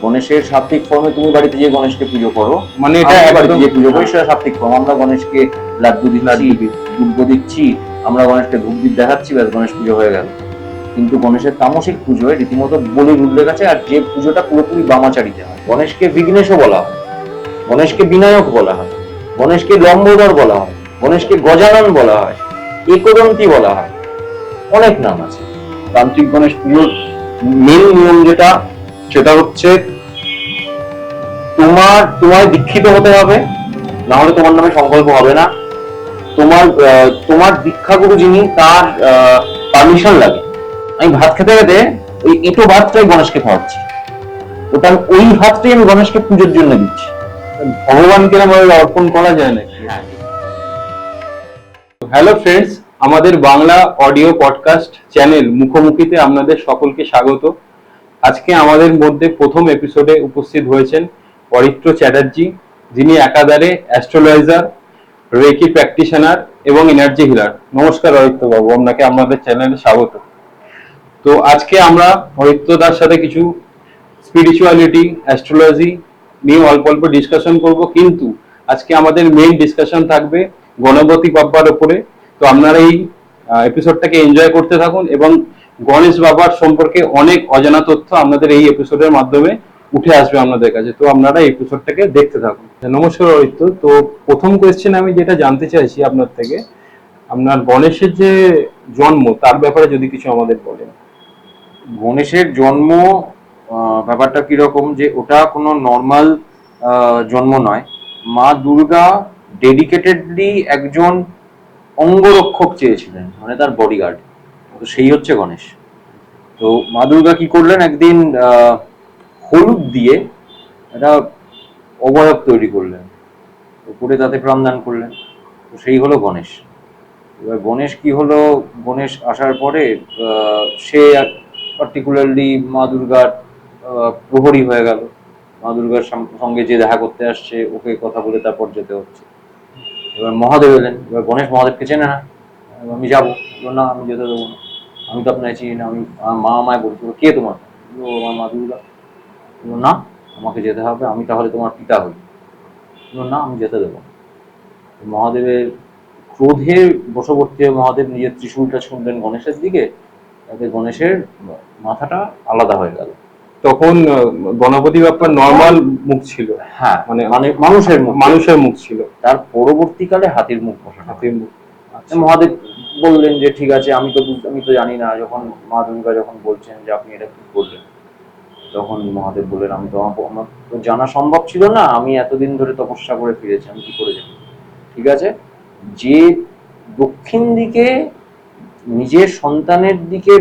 গণেশের সাত্বিক ফর্মে তুমি বাড়িতে যে গণেশকে পুজো করো, মানে এটা বাড়িতে যে পুজো করি সেটা সাত্বিক ফর্ম। আমরা গণেশকে লাড্ডু দিচ্ছি, দুর্গ দিচ্ছি, আমরা গণেশকে ধূপদীপ দেখাচ্ছি, ব্যাস গণেশ পুজো হয়ে গেল। কিন্তু গণেশের তামসিক পুজোয় রীতিমতো বলির উল্লেখ আছে, আর যে পুজোটা পুরোপুরি বামাচারিতে হয়। গণেশকে বিঘ্নেশও বলা হয়, গণেশকে বিনায়ক বলা হয়, গণেশকে লম্বোদর বলা হয়, গণেশকে গজানন বলা হয়, একদন্তী বলা হয়, অনেক নাম আছে। তান্ত্রিক গণেশ পুজোর মেন নিয়ম যেটা, সেটা হচ্ছে তোমায় দীক্ষিত হতে হবে, না হলে তোমার নামে সংকল্প হবে না। তোমার দীক্ষাগুরু যিনি, তার পারমিশন লাগে। আমি ভাত খেতে খেতে ওই এঁটো ভাতটাই গণেশকে খাওয়াচ্ছি, ওই ভাতটাই আমি গণেশকে পুজোর জন্য দিচ্ছি। ভগবানকে আমাদের অর্পণ করা যায় নাকি? হ্যালো ফ্রেন্ডস, আমাদের বাংলা অডিও পডকাস্ট চ্যানেল মুখোমুখিতে আপনাদের সকলকে স্বাগত। আজকে আমাদের মধ্যে প্রথম এপিসোডে উপস্থিত হয়েছেন অরিত্র চ্যাটার্জি, যিনি একাধারে অ্যাস্ট্রোলজার, রেকি প্র্যাকটিশনার এবং এনার্জি হিলার। নমস্কার অরিত্র বাবু, আপনাকে আমাদের চ্যানেলে স্বাগত। তো আজকে আমরা অরিত্রদার সাথে কিছু স্পিরিচুয়ালিটি, অ্যাস্ট্রোলজি নিয়ে অল্প অল্প ডিসকাশন করব, কিন্তু আজকে আমাদের মেইন ডিসকাশন থাকবে গণপতি বাপ্পার উপরে। তো আপনারা এই এপিসোডটাকে এনজয় করতে থাকুন এবং গণেশ বাবার সম্পর্কে অনেক অজানা তথ্য আপনাদের এই এপিসোডের মাধ্যমে উঠে আসবে আপনাদের কাছে। তো আপনারা এই এপিসোডটাকে দেখতে থাকুন। নমস্কার অরিত্র। তো প্রথম কোয়েশ্চেন আমি যেটা জানতে চাইছি আপনার থেকে, আপনার গণেশের যে জন্ম, তার ব্যাপারে যদি কিছু আমাদের বলেন। গণেশের জন্ম ব্যাপারটা কিরকম, যে ওটা কোনো নর্মাল জন্ম নয়। মা দুর্গা ডেডিকেটেডলি একজন অঙ্গরক্ষক চেয়েছিলেন, মানে তার বডিগার্ড। তো সেই হচ্ছে গণেশ। তো মা দুর্গা কি করলেন, একদিন হলুদ দিয়ে একটা অবয়ব তৈরি করলেন, করে তাতে প্রাণদান করলেন। তো সেই হলো গণেশ। এবার গণেশ কি হলো, গণেশ আসার পরে সে পার্টিকুলারলি মা দুর্গার প্রহরী হয়ে গেল। মা দুর্গার সঙ্গে যে দেখা করতে আসছে, ওকে কথা বলে তারপর যেতে হচ্ছে। এবার মহাদেব এলেন। এবার গণেশ মহাদেবকে চেনে না, আমি যাবো না, আমি যেতে দেবো না, আমি তো আপনাকে চিনি না। মা আমায় বলছিল, কে তোমার? আমার মা দুর্গা। না, আমাকে যেতে হবে, আমি তাহলে তোমার পিতা হই। না, আমি যেতে দেবো না। মহাদেবের ক্রোধের বশবর্তী হয়ে মহাদেব নিজের ত্রিশূলটা ছুঁড়লেন গণেশের দিকে, তাতে গণেশের মাথাটা আলাদা হয়ে গেল। তখন গণপতি বাপ্পার নর্মাল মুখ ছিল। হ্যাঁ, মানে মানুষের মুখ ছিল। তার পরবর্তীকালে হাতির মুখ বসানো। হাতির মুখ। মহাদেব বললেন যে ঠিক আছে, আমি তো জানি না। যখন মা দুর্গা যখন বলছেন যে আপনি এটা কি করলেন, তখন মহাদেব বললেন, আমার তো জানা সম্ভব ছিল না, আমি এতদিন ধরে তপস্যা করে ফিরেছি, আমি কি করে জানি। ঠিক আছে, যে দক্ষিণ দিকে নিজের সন্তানের দিকে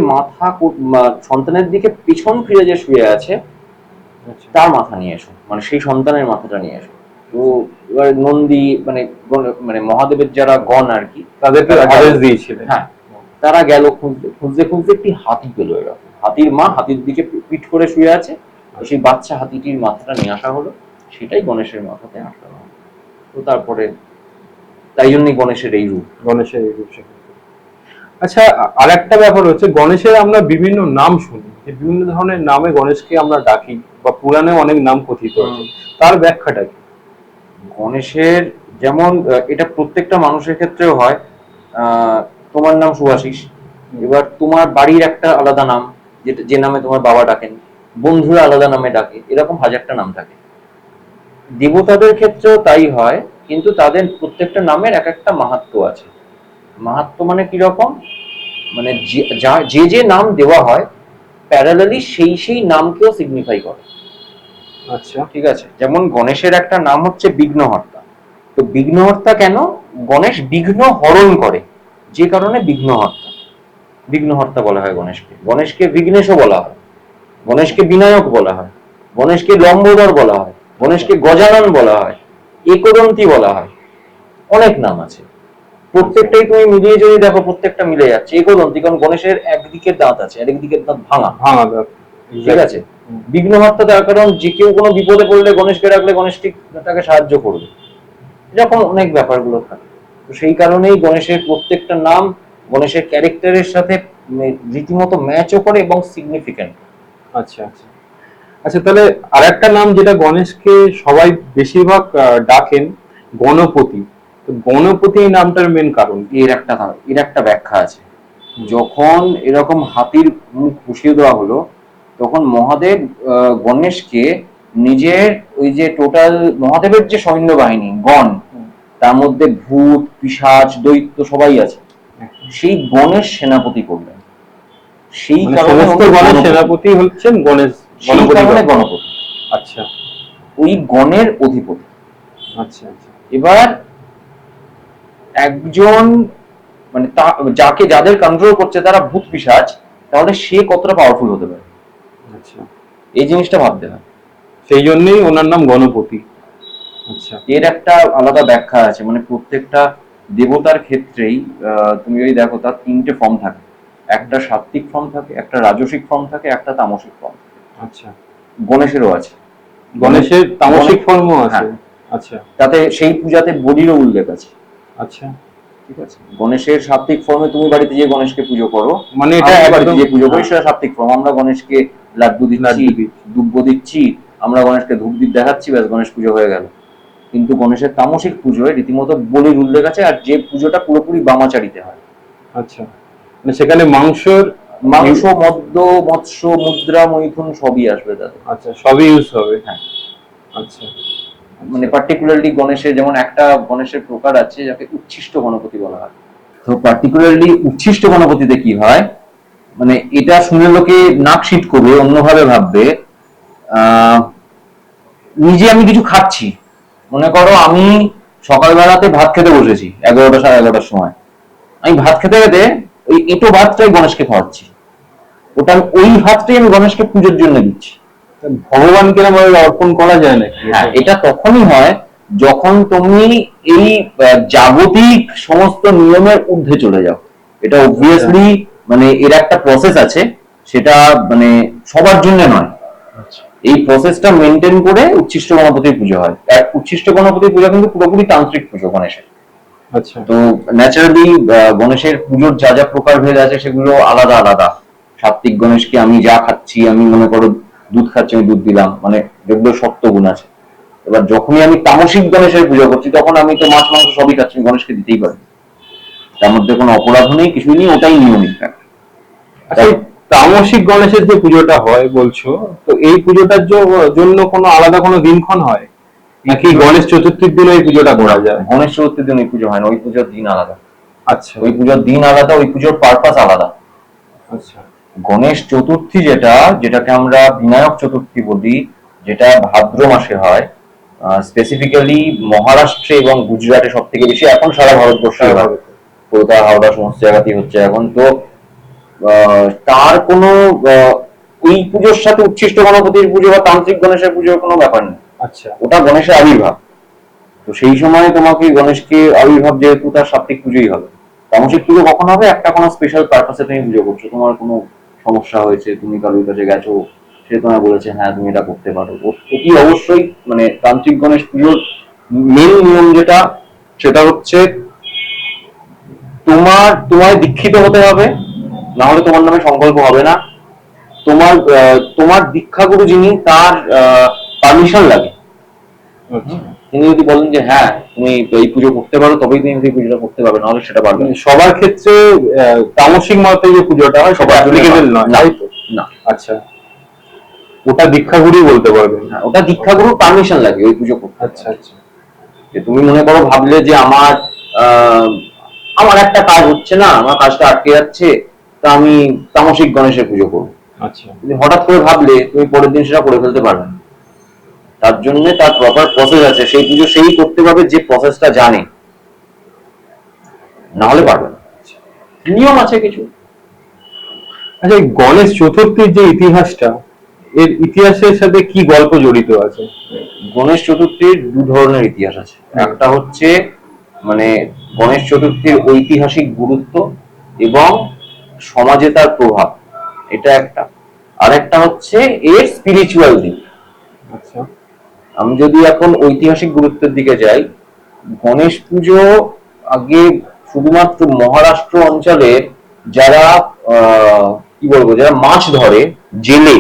সন্তানের দিকে পিছন ফিরে যে শুয়ে আছে, তার মাথা নিয়ে এসো, মানে সেই সন্তানের মাথাটা নিয়ে এসো। তো এবার নন্দী মানে মানে মহাদেবের যারা গণ আর কি, তাদেরকে আদেশ দিয়েছিলেন। হ্যাঁ, তারা গেল খুঁজতে খুঁজতে খুঁজতে একটি হাতি পেল। এরকম হাতির মা হাতির দিকে পিঠ করে শুয়ে আছে, সেই বাচ্চা হাতিটির মাথাটা নিয়ে আসা হলো, সেটাই গণেশের মাথাতে আটকানো হলো। তো তারপরে তাই জন্যই গণেশের এই রূপ। আচ্ছা, আর একটা ব্যাপার হচ্ছে, গণেশের আমরা বিভিন্ন নাম শুনি, যে বিভিন্ন ধরনের নামে গণেশকে আমরা ডাকি, বা পুরাণে অনেক নাম কথিত আছে, তার ব্যাখ্যাটা কি? গণেশের যেমন এটা প্রত্যেকটা মানুষের ক্ষেত্রেও হয়। তোমার নাম সুভাষিস, এবার তোমার বাড়ির একটা আলাদা নাম, যেটা যে নামে তোমার বাবা ডাকেন, বন্ধুরা আলাদা নামে ডাকে, এরকম হাজারটা নাম থাকে। দেবতাদের ক্ষেত্রেও তাই হয়, কিন্তু তাদের প্রত্যেকটা নামের এক একটা মাহাত্ম্য আছে। মাহাত্ম্য মানে কিরকম, মানে যে যে নাম দেওয়া হয় প্যারালালি সেই নামকেও সিগনিফাই করে। আচ্ছা, ঠিক আছে, যেমন গণেশের একটা নাম হচ্ছে বিঘ্নহর্তা। তো বিঘ্নহর্তা কেন? গণেশ বিঘ্ন হরণ করে, যে কারণে বিঘ্নহর্তা বলা হয় গণেশকে। গণেশকে বিঘ্নেশও বলা হয়, গণেশকে বিনায়ক বলা হয়, গণেশকে লম্বোদর বলা হয়, গণেশকে গজানন বলা হয়, একদন্তী বলা হয়, অনেক নাম আছে। প্রত্যেকটাই তুমি মিলিয়ে যদি দেখো, প্রত্যেকটা মিলে যাচ্ছে। একদন্তী, কারণ গণেশের একদিকের দাঁত আছে, আরেকদিকের দাঁত ভাঙা। ঠিক আছে। বিঘ্নহর্তা তার কারণ যে কেউ কোনো বিপদে পড়লে গণেশকে রাখলে গণেশ ঠিক তাকে সাহায্য করবে, এরকম অনেক ব্যাপারগুলো থাকে। তো সেই কারণেই গণেশের প্রত্যেকটা নাম গণেশের ক্যারেক্টারের সাথে রীতিমতো ম্যাচও করে এবং সিগনিফিক্যান্ট। আচ্ছা আচ্ছা। আচ্ছা, তাহলে আরেকটা নাম যেটা গণেশকে সবাই বেশিরভাগ ডাকেন, গণপতি। তো গণপতি এই নামটার মেন কারণ কি? এর একটা ব্যাখ্যা আছে। যখন এরকম হাতির মুখ পুষিয়ে দেওয়া হলো, তখন মহাদেব গণেশকে নিজের ওই যে টোটাল মহাদেবের যে সৈন্য বাহিনী গণ, তার মধ্যে ভূত পিশাচ দৈত্য সবাই আছে, সেই গণেশ সেনাপতি করলেন। সেই মানে কারণে সমস্ত উনি গণেশ গণপতি। সেনাপতি হচ্ছেন গণেশ, সেই গণপতি কারণে বাবা। গণপতি, আচ্ছা ওই গণের অধিপতি। আচ্ছা আচ্ছা এবার একজন মানে যাদের কন্ট্রোল করছে তারা ভূত পিশাচ, তাহলে সে কতটা পাওয়ারফুল হতে পারে, আচ্ছা, এই জিনিসটা ভাবতে হয়। সেই জন্যই ওনার নাম গণপতি। আচ্ছা এর একটা আলাদা ব্যাখ্যা আছে, মানে প্রত্যেকটা দেবতার ক্ষেত্রেই তুমি যদি দেখো তার তিনটে ফর্ম থাকে, একটা সাত্ত্বিক ফর্ম থাকে, একটা রাজসিক ফর্ম থাকে, একটা তামসিক ফর্ম। আচ্ছা, গণেশেরও আছে, গণেশের তামসিক ফর্মও আছে। হ্যাঁ, আচ্ছা তাতে সেই পূজাতে বলিরও উল্লেখ আছে। আচ্ছা, ঠিক আছে, গণেশের সাত্ত্বিক ফর্মে তুমি বাড়িতে যে গণেশকে পুজো করো, মানে এটা আমরা বাড়িতে একদম যে পুজো করি সেটা সাত্ত্বিক ফর্ম। আমরা গণেশকে লাড্ডু দিচ্ছি, লাড্ডু দিচ্ছি। দুব্য দিচ্ছি, আমরা গণেশকে ধূপ দীপ দেখাচ্ছি, ব্যাস গণেশ পুজো হয়ে গেল। কিন্তু গণেশের তামসিক পুজোয় রীতিমতো বলির উল্লেখ আছে, আর যে পুজোটা পুরোপুরি বামাচারিতে হয়। আচ্ছা, মানে সেখানে মাংসর মাংস মদ্য মৎস্য মুদ্রা মৈথুন সবই আসবে তাতে। আচ্ছা, সবই ইউজ হবে। হ্যাঁ, আচ্ছা, মানে পার্টিকুলারলি গণেশের যেমন একটা গণেশের প্রকার আছে যাকে উচ্ছিষ্ট গণপতি বলা হয়। তো পার্টিকুলারলি উচ্ছিষ্ট গণপতিতে কি হয়, মানে এটা শুনে লোকে নাক সিট করবে, অন্যভাবে ভাববে। আহ নিজে আমি কিছু খাচ্ছি, মনে করো আমি সকালবেলাতে ভাত খেতে বসেছি 11টা 11:30 সময়, আমি ভাত খেতে খেতে ওই এঁটো ভাতটাই গণেশকে খাওয়াচ্ছি, ওটা ওই ভাতটাই আমি গণেশকে পুজোর জন্য দিচ্ছি। ভগবানকে না বলে অর্পণ করা যায় না? হ্যাঁ, এটা তখনই হয় যখন তুমি এই জাগতিক সমস্ত নিয়মের ঊর্ধ্বে চলে যাও। এটা অবভিয়াসলি মানে এর একটা প্রসেস আছে, সেটা মানে সবার জন্য নয়। এই প্রসেসটা মেনটেন করে উচ্ছিষ্ট গণপতির পুজো হয়। আর উচ্ছিষ্ট গণপতির পুজো কিন্তু পুরোপুরি তান্ত্রিক পুজো গণেশের। আচ্ছা, তো ন্যাচারালি গণেশের পুজোর যা যা প্রকারভেদ আছে সেগুলো আলাদা আলাদা। সাত্ত্বিক গণেশকে আমি যা খাচ্ছি, আমি মনে করো দুধ খাচ্ছি, আমি দুধ দিলাম, মানে যেগুলো সত্য গুণ আছে। এবার যখনই আমি তামসিক গণেশের পুজো করছি, তখন আমি তো মাছ মাংস সবই খাচ্ছি, গণেশকে দিতেই পারি, তার মধ্যে কোনো অপরাধ নেই, কিছুই নেই, ওটাই নিয়মিত। আচ্ছা, এই তামসিক গণেশের যে পুজোটা হয় বলছো, তো এই পুজোটার জন্য কোনো আলাদা কোনো দিনক্ষণ হয় নাকি গণেশ চতুর্থীর দিন এই পুজোটা করা যায়? গণেশ চতুর্থীর দিন ওই পুজো হয় না, ওই পুজোর দিন আলাদা। আচ্ছা, ওই পুজোর দিন আলাদা, ওই পুজোর পারপাস আলাদা। আচ্ছা, গণেশ চতুর্থী যেটাকে আমরা বিনায়ক চতুর্থী বলি, যেটা ভাদ্র মাসে হয়, স্পেসিফিক্যালি মহারাষ্ট্রে এবং গুজরাটে সব থেকে বেশি, এখন সারা ভারতবর্ষে হয়, কলকাতা হাওড়া সমস্ত জায়গাতেই হচ্ছে এখন। তো তার কোনো ওই পুজোর সাথে উচ্ছিষ্ট গণপতির পুজো বা তান্ত্রিক গণেশের পুজোর কোনো ব্যাপার নেই। আচ্ছা, ওটা গণেশের আবির্ভাব। তো সেই সময় তোমাকে গণেশকে আবির্ভাব যেহেতু, তার সাত্ত্বিক পুজোই হবে। তামসিক পুজো কখন হবে, একটা কোনো স্পেশাল পারপাসে তুমি পুজো করছো, তোমার কোনো সমস্যা হয়েছে, তুমি কারোর কাছে গেছো, সে তোমায় বলেছে হ্যাঁ তুমি এটা করতে পারো, অতি অবশ্যই মানে তান্ত্রিক গণেশ পুজোর মেন নিয়ম যেটা, সেটা হচ্ছে তোমায় দীক্ষিত হতে হবে, না হলে তোমার নামে সংকল্প হবে না। তোমার দীক্ষাগুরু যিনি, তার পারমিশন লাগে। আচ্ছা। তিনি যদি বলেন যে হ্যাঁ তুমি এই পুজো করতে পারো, তবেই তুমি এই পুজোটা করতে পারবে, নাহলে সেটা পারবে না। সবার ক্ষেত্রে তামসিক মতে যে পুজোটা হয় সবার অ্যাপ্লিকেবল নয়, না, তাই তো? না, আচ্ছা, ওটা দীক্ষাগুরুই বলতে পারবেন। হ্যাঁ, ওটা দীক্ষাগুরুর পারমিশন লাগে ওই পুজো করতে। আচ্ছা আচ্ছা, যে তুমি মনে করো ভাবলে যে আহ, আমার একটা কাজ হচ্ছে না, আমার কাজটা আটকে যাচ্ছে, তা আমি তামসিক গণেশের পুজো করবো। আচ্ছা, তুমি হঠাৎ করে ভাবলে, তুমি পরের দিন সেটা করে ফেলতে পারবে না। তার জন্য তার প্রপার প্রসেস আছে, সেই পুজো সেই করতে পারবে যে প্রসেসটা জানে, না হলে পারবে না। নিয়ম আছে কিছু। আচ্ছা, এই গণেশ চতুর্থীর যে ইতিহাসটা, এর ইতিহাসের সাথে কি গল্প জড়িত আছে? গণেশ চতুর্থীর দু ধরনের ইতিহাস আছে। একটা হচ্ছে মানে গণেশ চতুর্থীর ঐতিহাসিক গুরুত্ব এবং সমাজে তার প্রভাব, এটা একটা। আর একটা হচ্ছে এর স্পিরিচুয়াল দিক। আচ্ছা, আমি যদি এখন ঐতিহাসিক গুরুত্বের দিকে যাই, গণেশ পুজো আগে শুধুমাত্র মহারাষ্ট্র অঞ্চলে যারা কি বলবো, যারা মাছ ধরে, জেলে,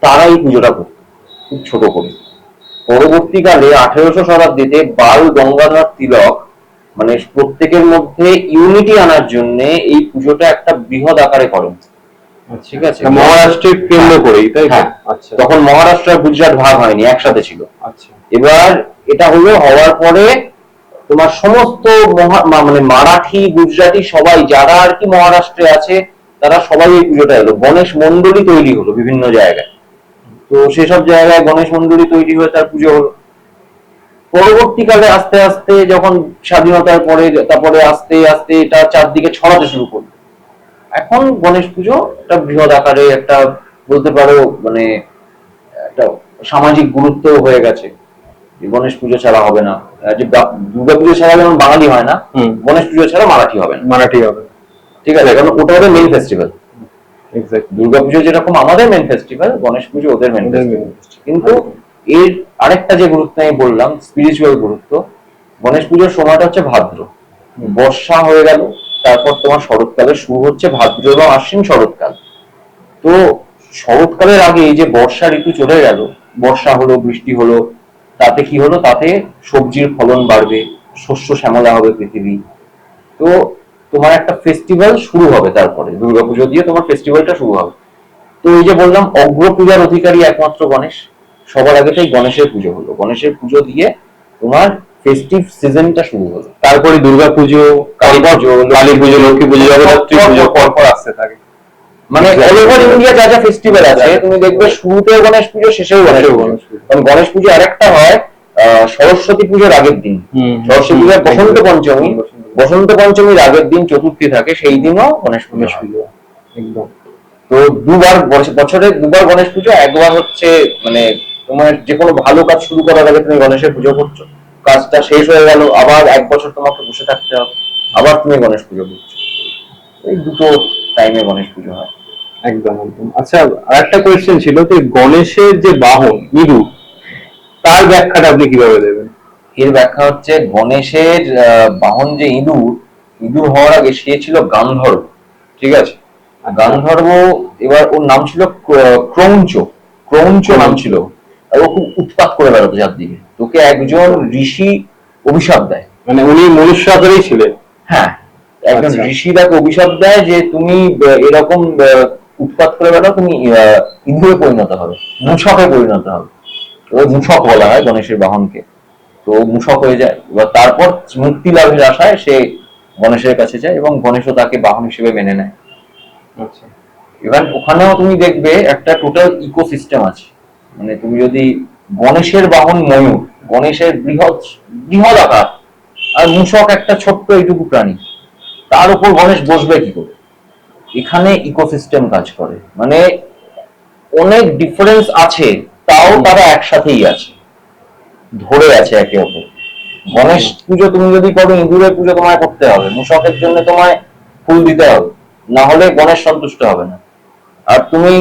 তারা এই পুজোটা করত। খুব ছোট করে। পরবর্তীকালে 1800 শতাব্দীতে বাল গঙ্গাধর তিলক মানে প্রত্যেকের মধ্যে ইউনিটি আনার জন্য এই পুজোটা একটা বৃহৎ আকারে করেন। ঠিক আছে, মহারাষ্ট্রের কেন্দ্র করেই, তাই তো? হ্যাঁ, আচ্ছা, তখন মহারাষ্ট্র আর গুজরাট ভাগ হয়নি, একসাথে ছিল। আচ্ছা, এবার এটা হওয়ার পরে তোমার সমস্ত মানে মারাঠি, গুজরাটি সবাই যারা আর কি মহারাষ্ট্রে আছে, তারা সবাই এই পুজোটা এলো। গণেশ মন্ডলী তৈরি হলো বিভিন্ন জায়গায়। তো সেসব জায়গায় গণেশ মন্ডলী তৈরি হয়ে তার পুজো হলো। পরবর্তীকালে আস্তে আস্তে যখন স্বাধীনতার পরে, তারপরে আস্তে আস্তে এটা চারদিকে ছড়াতে শুরু করলো। এখন গণেশ পুজো একটা বৃহৎ আকারে একটা, বলতে পারো মানে একটা সামাজিক গুরুত্ব হয়ে গেছে। গণেশ পুজো ছাড়া হবে না, যে দুর্গা পুজো ছাড়া যেমন বাঙালি হয় না, গণেশ পুজো ছাড়া মারাঠি হবে না। মারাঠি হবে, ঠিক আছে, কারণ ওটা ওদের মেইন ফেস্টিভ্যাল। দুর্গা পুজো যেরকম আমাদের মেইন ফেস্টিভ্যাল, গণেশ পুজো ওদের মেইন ফেস্টিভ্যাল। কিন্তু এর আরেকটা যে গুরুত্ব আমি বললাম, স্পিরিচুয়াল গুরুত্ব, গণেশ পুজোর সময়টা হচ্ছে ভাদ্র। বর্ষা হয়ে গেল, তারপর তোমার শরৎকালের শুরু হচ্ছে ভাদ্র এবং আশ্বিন শরৎকাল। তো শরৎকালের আগে এই যে বর্ষা ঋতু চলে গেল, বর্ষা হলো, বৃষ্টি হলো, তাতে কি হলো, তাতে সবজির ফলন বাড়বে, শস্য শ্যামলা হবে পৃথিবী। তো তোমার একটা ফেস্টিভ্যাল শুরু হবে, তারপরে দুর্গাপুজো দিয়ে তোমার ফেস্টিভ্যালটা শুরু হবে। তো এই যে বললাম অগ্র পূজার অধিকারী একমাত্র গণেশ, সবার আগে তাই গণেশের পুজো হলো। গণেশের পুজো দিয়ে তোমার ফেস্টিভ সিজনটা শুরু হলো। তারপরে দুর্গাপুজো, কালী পুজো, লক্ষ্মী পুজো, জগদ্ধাত্রী পুজো পরপর আসতে থাকে। মানে অল ওভার ইন্ডিয়া যা যা ফেস্টিভ্যাল আছে, তুমি দেখবে শুরুতেও গণেশ পুজো, শেষেও গণেশ পুজো। কারণ গণেশ পুজো আরেকটা হয় সরস্বতী পুজোর আগের দিন। সরস্বতী পুজোর বসন্ত পঞ্চমী, বসন্ত পঞ্চমীর আগের দিন চতুর্থী থাকে, সেই দিনও গণেশ পুজো। একদম। তো দুবার, বছরে দুবার গণেশ পুজো। একবার হচ্ছে মানে তোমার যে কোনো ভালো কাজ শুরু করার আগে তুমি গণেশের পুজো করছো, কাজটা শেষ হয়ে গেল, আবার এক বছর তোমাকে বসে থাকতে হবে, আবার তুমি গণেশ পুজো করছো। এই দুটো টাইমে গণেশ পুজো হয়। একদম একদম। আচ্ছা, আরেকটা কোয়েশ্চেন ছিল যে গণেশের যে বাহন ইঁদুর, তার ব্যাখ্যাটা আপনি কিভাবে দেবেন? এর ব্যাখ্যা হচ্ছে গণেশের বাহন যে ইঁদুর, ইঁদুর হওয়ার আগে সে ছিল গান্ধর্ব। ঠিক আছে, গান্ধর্ব। এবার ওর নাম ছিল ক্রৌঞ্চ, ক্রৌঞ্চ নাম ছিল। আর ও খুব উৎপাত করে বেড়াতো চারদিকে। তোকে একজন ঋষি অভিশাপ দেয়, মানে উনি মনুষ্য আকারেই ছিলেন? হ্যাঁ, একজন ঋষি তাকে অভিশাপ দেয় যে তুমি এরকম উৎপাত করে বেড়াও, তুমি ইঁদুরে পরিণত হবে, মূষকে পরিণত হবে। ওই মূষক বলা হয় গণেশের বাহনকে। তো মূষক হয়ে যায়। এবার তারপর মুক্তি লাভের আশায় সে গণেশের কাছে যায় এবং গণেশও তাকে বাহন হিসেবে মেনে নেয়। আচ্ছা। এবার ওখানেও তুমি দেখবে একটা টোটাল ইকোসিস্টেম আছে। মানে তুমি যদি গণেশের বাহন ময়ূর, গণেশের বৃহৎ বৃহৎ আকার, আর মূষক একটা ছোট্ট এইটুকু প্রাণী, তার উপর গণেশ বসবে কি করে? এখানে ইকোসিস্টেম কাজ করে। মানে অনেক ডিফারেন্স আছে, তাও তারা একসাথেই আছে, ধরে আছে একে অপর। গণেশ পুজো তুমি যদি করো, ইঁদুরের পুজো তোমায় করতে হবে, মূষকের জন্য তোমায় ফুল দিতে হবে, না হলে গণেশ সন্তুষ্ট হবে না। আর তুমি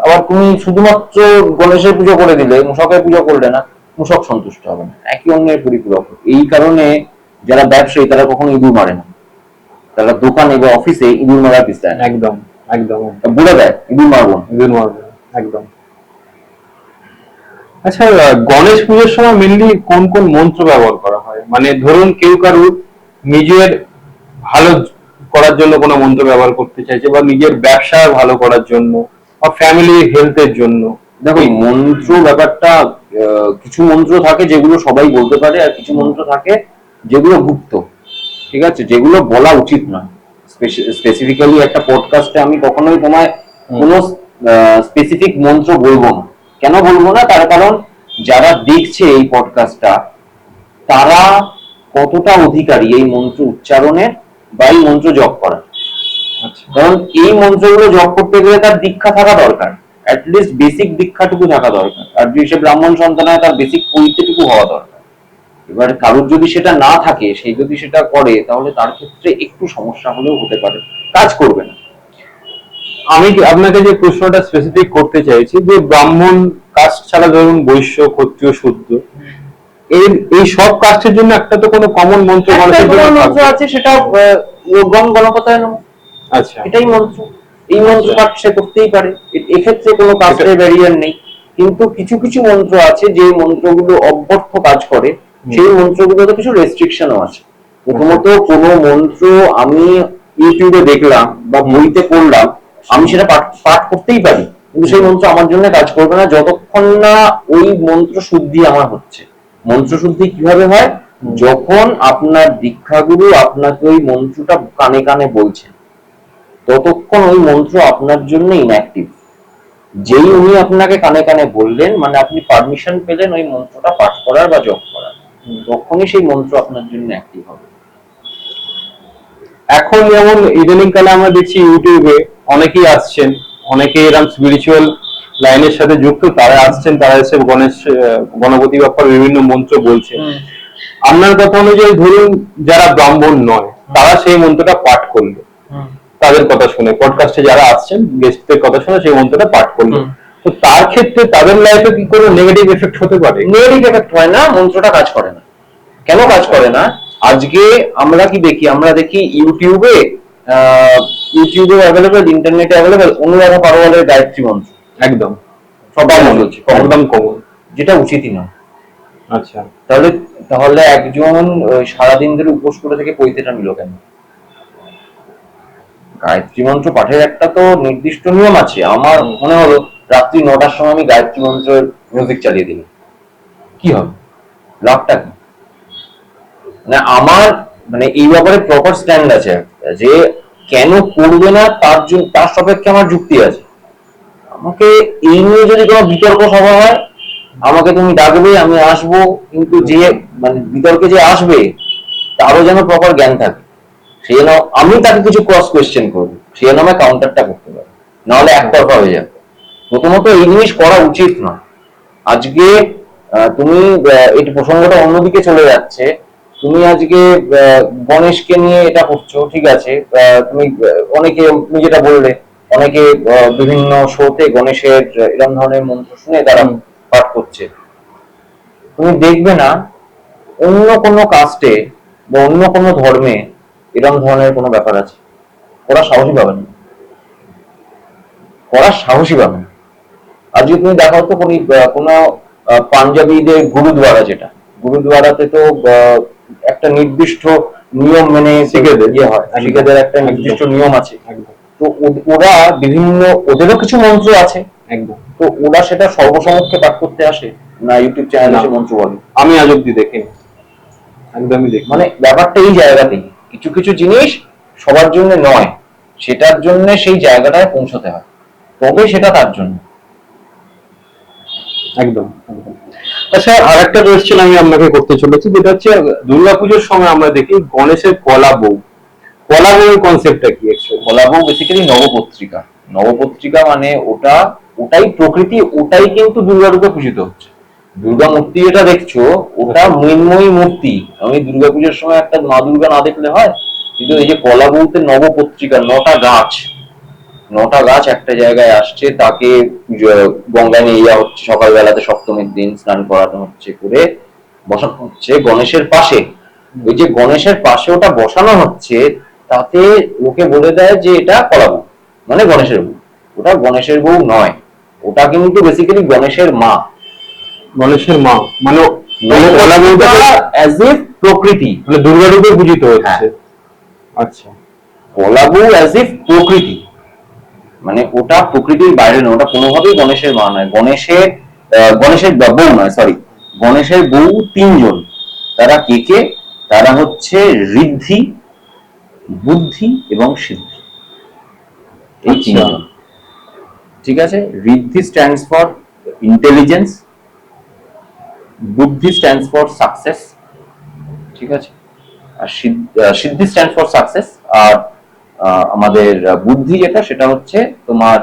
আবার তুমি শুধুমাত্র গণেশের পুজো করে দিলে, মূষকের পুজো করলে না, মূষক সন্তুষ্ট হবে না। একই অন্যের পরিপূরক। এই কারণে যারা ব্যবসায়ী তারা কখনো ইঁদুর মারে না, তারা দোকানে বা অফিসে ইঁদুর মারার পিস দেয় না। একদম একদম বলে দেয় ইঁদুর মারবো, ইঁদুর মারবো, একদম। আচ্ছা, গণেশ পুজোর সময় মেনলি কোন কোন মন্ত্র ব্যবহার করা হয়? মানে ধরুন কেউ কারুর নিজের ভালো করার জন্য কোনো মন্ত্র ব্যবহার করতে চাইছে, বা নিজের ব্যবসা ভালো করার জন্য, বা ফ্যামিলি হেলথের জন্য। দেখো মন্ত্র ব্যাপারটা, কিছু মন্ত্র থাকে যেগুলো সবাই বলতে পারে, আর কিছু মন্ত্র থাকে যেগুলো গুপ্ত। ঠিক আছে, যেগুলো বলা উচিত নয়। স্পেসিফিক্যালি একটা পডকাস্টে আমি কখনোই তোমায় কোনো স্পেসিফিক মন্ত্র বলবো না। কেন বলবো না? তার কারণ যারা দেখছে এই পডকাস্টটা, তারা কতটা অধিকারী এই মন্ত্র উচ্চারণের বা এই মন্ত্র জপ করার। কারণ এই মন্ত্রগুলো জপ করতে গেলে তার দীক্ষা থাকা দরকার, অ্যাটলিস্ট বেসিক দীক্ষাটুকু থাকা দরকার। আর যদি সে ব্রাহ্মণ সন্তান হয়, তার বেসিক পরিচয়টুকু হওয়া দরকার। এবার কারোর যদি সেটা না থাকে, সে যদি সেটা করে, তাহলে তার ক্ষেত্রে একটু সমস্যা হলেও হতে পারে, কাজ করবে না। আমি আপনাকে যে প্রশ্নটা স্পেসিফিক করতে চাইছি, যে ব্রাহ্মণ কাস্ট ছাড়া ধরুন বৈশ্য, ক্ষত্রিয়, শূদ্র, এই সব কাস্টের জন্য একটা তো কোনো কমন মন্ত্র আছে, সেটা গণ গণপতায় নমঃ। আচ্ছা, এটাই মন্ত্র। এই মন্ত্র পাঠ সে করতেই পারে, এক্ষেত্রে কোনো কাস্টের ব্যারিয়ার নেই। কিন্তু কিছু কিছু মন্ত্র আছে যে মন্ত্রগুলো অব্যর্থ কাজ করে, সেই মন্ত্রগুলোতে কিছু রেস্ট্রিকশনও আছে। প্রথমত কোনো মন্ত্র আমি ইউটিউবে দেখলাম বা বইতে পড়লাম, আমি সেটা পাঠ পাঠ করতেই পারি, কিন্তু সেই মন্ত্র আমার জন্য কাজ করবে না যতক্ষণ না ওই মন্ত্র শুদ্ধি আমার হচ্ছে। মন্ত্র শুদ্ধি কিভাবে হয়? যখন আপনার দীক্ষাগুরু আপনাকে ওই মন্ত্রটা কানে কানে বলছেন, ততক্ষণ ওই মন্ত্র আপনার জন্য ইনঅ্যাক্টিভ। যেই উনি আপনাকে কানে কানে বললেন, মানে আপনি পারমিশন পেলেন ওই মন্ত্রটা পাঠ করার বা জপ করার, তখনই সেই মন্ত্র আপনার জন্য অ্যাক্টিভ হবে। এখন যেমন ইদানিং কালে আমরা দেখছি ইউটিউবে অনেকেই আসছেন, অনেকে এরকম স্পিরিচুয়াল লাইনের সাথে যুক্ত, তারা আসছেন, তারা এসে গণপতি বাপ্পার বিভিন্ন মন্ত্র বলছেন। আপনার কথা অনুযায়ী ধরুন যারা ব্রাহ্মণ নয়, তারা সেই মন্ত্রটা পাঠ করলো, তাদের কথা শুনে পডকাস্টে যারা আসছেন গেস্টদের কথা শুনে সেই মন্ত্রটা পাঠ করলো, তো তার ক্ষেত্রে তাদের লাইফে কি কোনো নেগেটিভ এফেক্ট হতে পারে? নেগেটিভ এফেক্ট হয় না, মন্ত্রটা কাজ করে না। কেন কাজ করে না? আজকে আমরা কি দেখি? আমরা দেখি ইউটিউবে অ্যাভেলেবেল, ইন্টারনেটে অ্যাভেলেবেল অনুরাধা পারোয়ালের গায়ত্রী মন্ত্র, একদম সবাই বলছে একদম কমন, যেটা উচিতই নয়। আচ্ছা, তাহলে তাহলে একজন সারাদিন ধরে উপোস করে থেকে পৈতেটা নিল কেন? গায়ত্রী মন্ত্র পাঠের একটা তো নির্দিষ্ট নিয়ম আছে। আমার মনে হলো রাত্রি 9টার সময় আমি গায়ত্রী মন্ত্রের মিউজিক চালিয়ে দিলাম, কি হবে? লাভটা কি? মানে আমার মানে এই ব্যাপারে প্রপার স্ট্যান্ড আছে যে কেন করবে না, তার জন্য তার সাপেক্ষে আমার যুক্তি আছে। আমাকে এই নিয়ে যদি কোনো বিতর্ক সভা হয়, আমাকে তুমি ডাকবে, আমি আসবো, কিন্তু যে মানে বিতর্কে যে আসবে তারও যেন প্রপার জ্ঞান থাকে, সে যেন আমি তাকে কিছু ক্রস কোয়েশ্চেন করবো, সে যেন আমার কাউন্টারটা করতে পারে, নাহলে একতরফা হয়ে যাবে। প্রথমত এই জিনিস করা উচিত নয়। আজকে তুমি এই প্রসঙ্গটা অন্যদিকে চলে যাচ্ছে, তুমি আজকে গণেশকে নিয়ে এটা করছো, ঠিক আছে, তুমি অনেকে, তুমি যেটা বললে অনেকে বিভিন্ন শোতে গণেশের এরকম ধরনের মন্ত্র শুনে তারা পাঠ করছে। তুমি দেখবে না অন্য কোনো কাস্টে বা অন্য কোনো ধর্মে এরকম ধরনের কোনো ব্যাপার আছে, ওরা সাহসী পাবে না, ওরা সাহসী পাবে না। আজকে তুমি দেখাও তো কোনো পাঞ্জাবিদের গুরুদ্বারা, যেটা গুরুদ্বারাতে তো একটা নির্দিষ্ট নিয়ম মেনে শিখেদের ইয়ে হয়, শিখেদের একটা নির্দিষ্ট নিয়ম আছে। তো ওরা বিভিন্ন, ওদেরও কিছু মন্ত্র আছে, একদম। তো ওরা সেটা সর্বসমক্ষে পাঠ করতে আসে না ইউটিউব চ্যানেলে এসে মন্ত্র বলে? আমি আজ অব্দি দেখিনি, একদমই দেখি। মানে ব্যাপারটা এই জায়গাতেই, কিছু কিছু জিনিস সবার জন্য নয়, সেটার জন্য সেই জায়গাটায় পৌঁছতে হয়, তবে সেটা তার জন্য। একদম একদম। আচ্ছা, আর একটা কোয়েশ্চেন আমি আপনাকে করতে চলেছি, যেটা হচ্ছে দুর্গাপুজোর সময় আমরা দেখি গণেশের কলা বউ, কলা বউয়ের কনসেপ্টটা কি? কলা বউ বেসিক্যালি নবপত্রিকা। নবপত্রিকা মানে ওটাই প্রকৃতি, ওটাই কিন্তু দুর্গারূপে পূজিত হচ্ছে। দুর্গা মূর্তি যেটা দেখছো ওটা মৃন্ময়ী মূর্তি। আমি দুর্গাপুজোর সময় একটা মা দুর্গা না দেখলে হয়? কিন্তু এই যে কলা বউতে নবপত্রিকা, 9টা গাছ, 9টা গাছ একটা জায়গায় আসছে, তাকে গঙ্গায় নিয়ে যাওয়া হচ্ছে সকালবেলাতে, সপ্তমীর দিন স্নান করানো হচ্ছে, করে বসানো হচ্ছে গণেশের পাশে। ওই যে গণেশের পাশে ওটা বসানো হচ্ছে, তাতে লোকে বলে দেয় যে এটা কলা বউ, মানে গণেশের বউ। ওটা গণেশের বউ নয়, ওটা কিন্তু বেসিক্যালি গণেশের মা। গণেশের মা মানে কলা বউটা অ্যাজ এ প্রকৃতি, মানে দুর্গা রূপে পূজিত হচ্ছে। আচ্ছা, কলা বউ অ্যাজ এ প্রকৃতি, মানে ওটা প্রকৃতির বাইরে নয়, ওটা কোনোভাবেই গণেশের মা নয়। গণেশের বউ নয়, সরি, গণেশের বউ 3 জন। তারা কে কে? তারা হচ্ছে ঋদ্ধি, বুদ্ধি এবং সিদ্ধি, এই 3 জন। ঠিক আছে? ঋদ্ধি স্ট্যান্ডস ফর ইন্টেলিজেন্স, বুদ্ধি স্ট্যান্ডস ফর সাকসেস, ঠিক আছে, আর সিদ্ধি স্ট্যান্ড ফর সাকসেস। আর আমাদের বুদ্ধি যেটা, সেটা হচ্ছে তোমার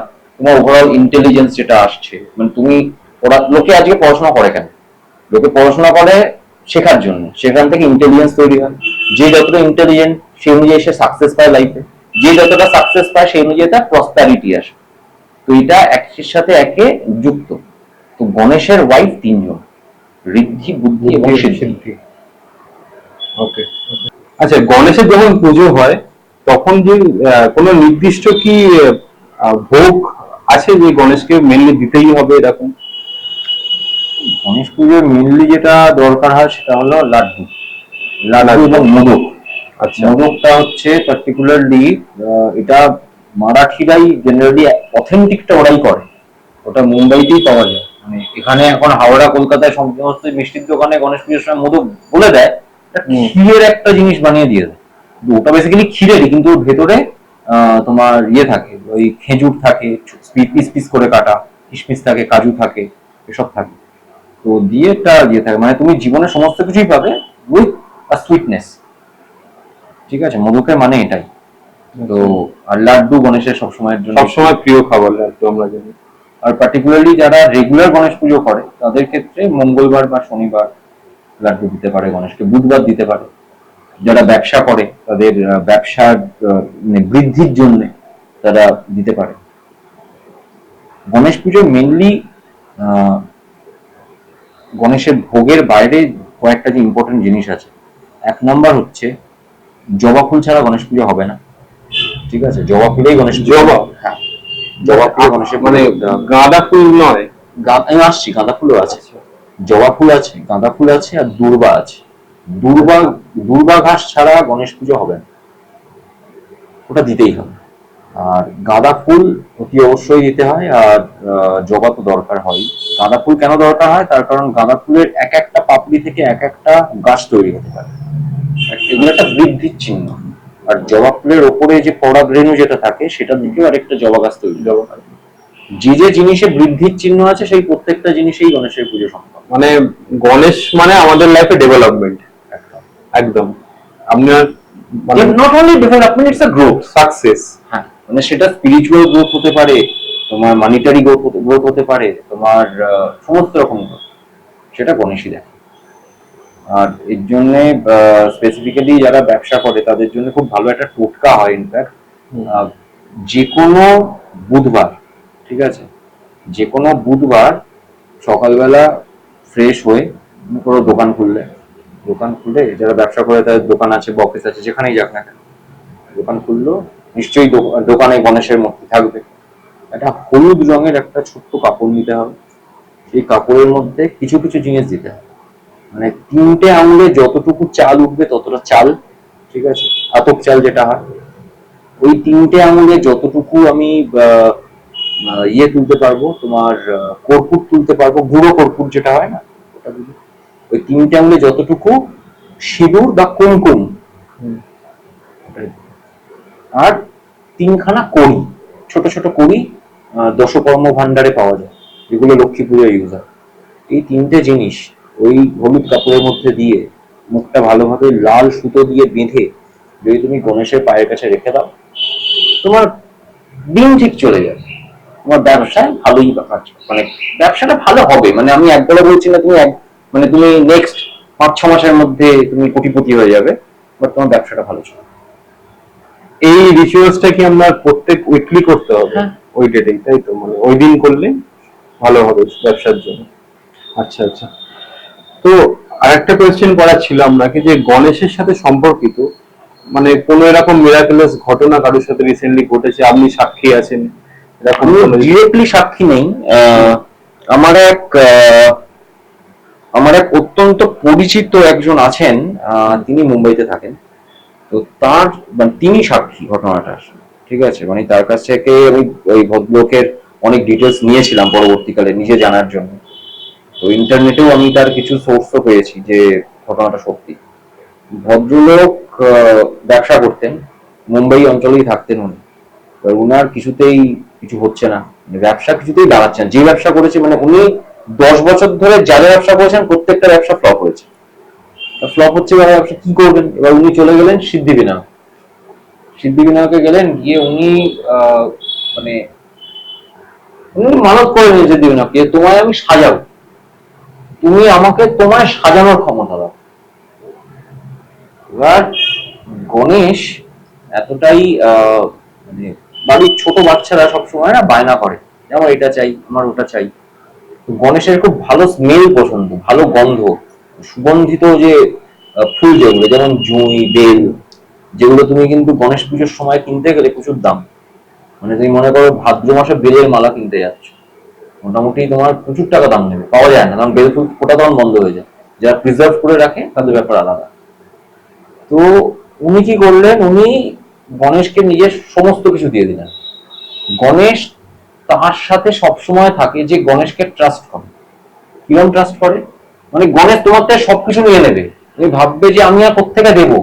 ওভারঅল ইন্টেলিজেন্স যেটা আসছে। মানে তুমি, ওরা লোকে আজকে পড়াশোনা করে কেন? লোকে পড়াশোনা করে শেখার জন্য, সেখান থেকে ইন্টেলিজেন্স তৈরি হয়। যে যতটা ইন্টেলিজেন্ট সেই অনুযায়ী সে সাকসেস পায় লাইফে, যে যতটা সাকসেস পায় সেই অনুযায়ী তার প্রসপ্যারিটি আসে। তো এটা একের সাথে একে যুক্ত। তো গণেশের ওয়াইফ 3 জন, ঋদ্ধি, বুদ্ধি এবং সিদ্ধি। ওকে। আচ্ছা, গণেশের যখন পুজো হয় তখন যে কোনো নির্দিষ্ট কি ভোগ আছে যে গণেশকে মেনলি দিতেই হবে এরকম? গণেশ পুজোর মেনলি যেটা দরকার হয় সেটা হলো লাড্ডু, লাড্ডু এবং মোদক। আচ্ছা। মোদকটা হচ্ছে পার্টিকুলারলি এটা মারাঠিরাই জেনারেলি অথেন্টিকটা ওরাই করে, ওটা মুম্বাইতেই পাওয়া যায়। মানে এখানে এখন হাওড়া কলকাতায় সমস্ত মিষ্টির দোকানে গণেশ পুজোর সময় মোদক বলে দেয়, ক্ষীরের একটা জিনিস বানিয়ে দিয়ে দেয়। ওটা বেসিক্যালি ক্ষীরেরই, কিন্তু ওর ভেতরে তোমার ইয়ে থাকে, ওই খেজুর থাকে, পিস পিস করে কাটা কিশমিশ থাকে, কাজু থাকে, এসব থাকে। তো দিয়ে একটা ইয়ে থাকে, মানে তুমি জীবনে সমস্ত কিছুই পাবে উইথ আ সুইটনেস। ঠিক আছে, মধুকের মানে এটাই। তো আর লাড্ডু গণেশের সবসময়ের জন্য সবসময় প্রিয় খাবার লাড্ডু, আমরা জানি। আর পার্টিকুলারলি যারা রেগুলার গণেশ পুজো করে তাদের ক্ষেত্রে মঙ্গলবার বা শনিবার লাড্ডু দিতে পারে গণেশকে, বুধবার দিতে পারে। যারা ব্যবসা করে তাদের ব্যবসার মানে বৃদ্ধির জন্য তারা দিতে পারে। গণেশ পুজো মেনলি গণেশের ভোগের বাইরে কয়েকটা যে ইম্পর্টেন্ট জিনিস আছে। এক নাম্বার হচ্ছে জবা ফুল ছাড়া গণেশ পুজো হবে না। ঠিক আছে, জবা ফুলেই গণেশ পুজো। জবা? হ্যাঁ, জবা ফুল গণেশের মানে গাঁদা ফুল নয়? আমি আসছি, গাঁদা ফুলও আছে, জবা ফুল আছে, গাঁদা ফুল আছে, আর দূর্বা আছে। দূর্বা, দূর্বা ঘাস ছাড়া গণেশ পুজো হবে না, ওটা দিতেই হবে। আর গাঁদা ফুল অতি অবশ্যই দিতে হয়, আর জবা তো দরকার হয়। গাঁদা ফুল কেন দরকার হয়, তার কারণ গাঁদা ফুলের এক একটা পাপড়ি থেকে এক একটা গাছ তৈরি হতে পারে, এগুলো একটা বৃদ্ধির চিহ্ন। আর জবা ফুলের ওপরে যে পরাগরেণু যেটা থাকে সেটা থেকেও আরেকটা জবা গাছ তৈরি জবা গাছ। যে যে জিনিসে বৃদ্ধির চিহ্ন আছে সেই প্রত্যেকটা জিনিসেই গণেশের পুজো সম্ভব। মানে গণেশ মানে আমাদের লাইফে ডেভেলপমেন্ট। একদম। আপনার মানে not only development, it's a growth, success. হ্যাঁ, মানে সেটা স্পিরিচুয়াল গ্রোথ হতে পারে, তোমার মানিটারি গ্রোথ হতে পারে, তোমার সমস্ত রকম গ্রোথ, সেটা গণেশই দেয়। আর এর জন্য স্পেসিফিক্যালি যারা ব্যবসা করে তাদের জন্য খুব ভালো একটা টোটকা হয়। ইনফ্যাক্ট যে কোনো বুধবার, ঠিক আছে, যে কোনো বুধবার সকালবেলা ফ্রেশ হয়ে কোনো দোকান খুললে, দোকান খুলে যারা ব্যবসা করে তাদের দোকান আছে বা অফিস আছে, যেখানেই যাক না কেন, দোকান খুললো, নিশ্চয়ই দোকানে গণেশের মূর্তি থাকবে। একটা হলুদ রঙের একটা ছোট্ট কাপড় নিতে হবে, সেই কাপড়ের মধ্যে কিছু কিছু জিনিস দিতে হবে। মানে 3টে আঙুলে যতটুকু চাল উঠবে ততটা চাল, ঠিক আছে, আতপ চাল যেটা হয়, ওই 3টে আঙুলে যতটুকু আমি ইয়ে তুলতে পারবো, তোমার কর্পূর তুলতে পারবো, গুঁড়ো কর্পূর যেটা হয় না, ওটা দিবি। ওই 3টে আঙুলে যতটুকু সিঁদুর বা কুমকুম, আর 3খানা কড়ি, ছোট ছোট কড়ি, দশকর্ম ভান্ডারে পাওয়া যায়, যেগুলো লক্ষ্মী পুজোয় ইউজ হয়। এই 3টে জিনিস ওই হলুদ কাপড়ের মধ্যে দিয়ে মুখটা ভালোভাবে লাল সুতো দিয়ে বেঁধে যদি তুমি গণেশের পায়ের কাছে রেখে দাও, তোমার দিন ঠিক চলে যাবে, তোমার ব্যবসায় ভালোই মানে ব্যবসাটা ভালো হবে। মানে আমি একবারে বলছি না তুমি মানে তুমি নেক্সট 5-6 মাসের মধ্যে তুমি কোটিপতি হয়ে যাবে, বাট তোমার ব্যবসাটা ভালো চলবে। এই রিচুয়ালসটা কি আমরা প্রত্যেক উইকলি করতে হবে? হ্যাঁ। ওই ডেটেই, তাই তো? মানে ওই দিন করলে ভালো হবে ব্যবসার জন্য। আচ্ছা আচ্ছা। তো আরেকটা কোয়েশ্চেন করার ছিল আপনাকে, যে গণেশের সাথে সম্পর্কিত মানে কোনো এরকম মিরাকুলাস ঘটনা কারোর সাথে রিসেন্টলি ঘটেছে, আপনি সাক্ষী আছেন এরকম? ডিরেক্টলি সাক্ষী নেই, আমার এক আমার এক অত্যন্ত পরিচিত একজন আছেন, তিনি মুম্বাইতে থাকেন। তো তার মানে তিনি সাক্ষী ঘটনাটার, ঠিক আছে, মানে তার কাছ থেকে আমি ওই ভদ্রলোকের অনেক ডিটেলস নিয়েছিলাম পরবর্তীকালে নিজে জানার জন্য। তো ইন্টারনেটেও আমি তার কিছু সোর্সও পেয়েছি যে ঘটনাটা সত্যি। ভদ্রলোক ব্যবসা করতেন, মুম্বাই অঞ্চলেই থাকতেন উনি। উনার কিছুতেই কিছু হচ্ছে না, ব্যবসা কিছুতেই দাঁড়াচ্ছে না। যে ব্যবসা করেছে, মানে উনি 10 বছর ধরে যা যা ব্যবসা করেছেন প্রত্যেকটা ব্যবসা ফ্লপ হয়েছে, ফ্লপ হচ্ছে। এবার ব্যবসা কি করবেন, এবার উনি চলে গেলেন সিদ্ধিবিনায়ক। সিদ্ধিবিনায়কে গেলেন, গিয়ে উনি মানে উনি মানত করে নিয়েছে সিদ্ধিবিনায়ককে, তোমায় আমি সাজাবো, তুমি আমাকে তোমায় সাজানোর ক্ষমতা দাও। এবার গণেশ এতটাই মানে বাড়ির ছোট বাচ্চারা সবসময় না বায়না করে, আমার এটা চাই, আমার ওটা চাই। গণেশের খুব ভালো স্মেল পছন্দ, ভালো গন্ধ, সুগন্ধিত যে ফুল, যেগুলো যেমন জুঁই, বেল, যেগুলো তুমি কিন্তু গণেশ পুজোর সময় কিনতে গেলে প্রচুর দাম। মানে তুমি মনে করো ভাদ্র মাসে বেলের মালা কিনতে যাচ্ছ, মোটামুটি তোমার প্রচুর টাকা দাম নেবে, পাওয়া যায় না, কারণ বেলফুল ফোটা তখন বন্ধ হয়ে যায়। যারা প্রিজার্ভ করে রাখে তাদের ব্যাপার আলাদা। তো উনি কি করলেন, উনি গণেশকে নিজের সমস্ত কিছু দিয়ে দিলেন। গণেশ তার সাথে সবসময় থাকে, যে গণেশকে ট্রাস্ট করে। কিরকম ট্রাস্ট করে, মানে গণেশ তোমার থেকে সবকিছু নিয়ে নেবে, তুমি ভাববে যে আমি আর কোথেকে দেবো,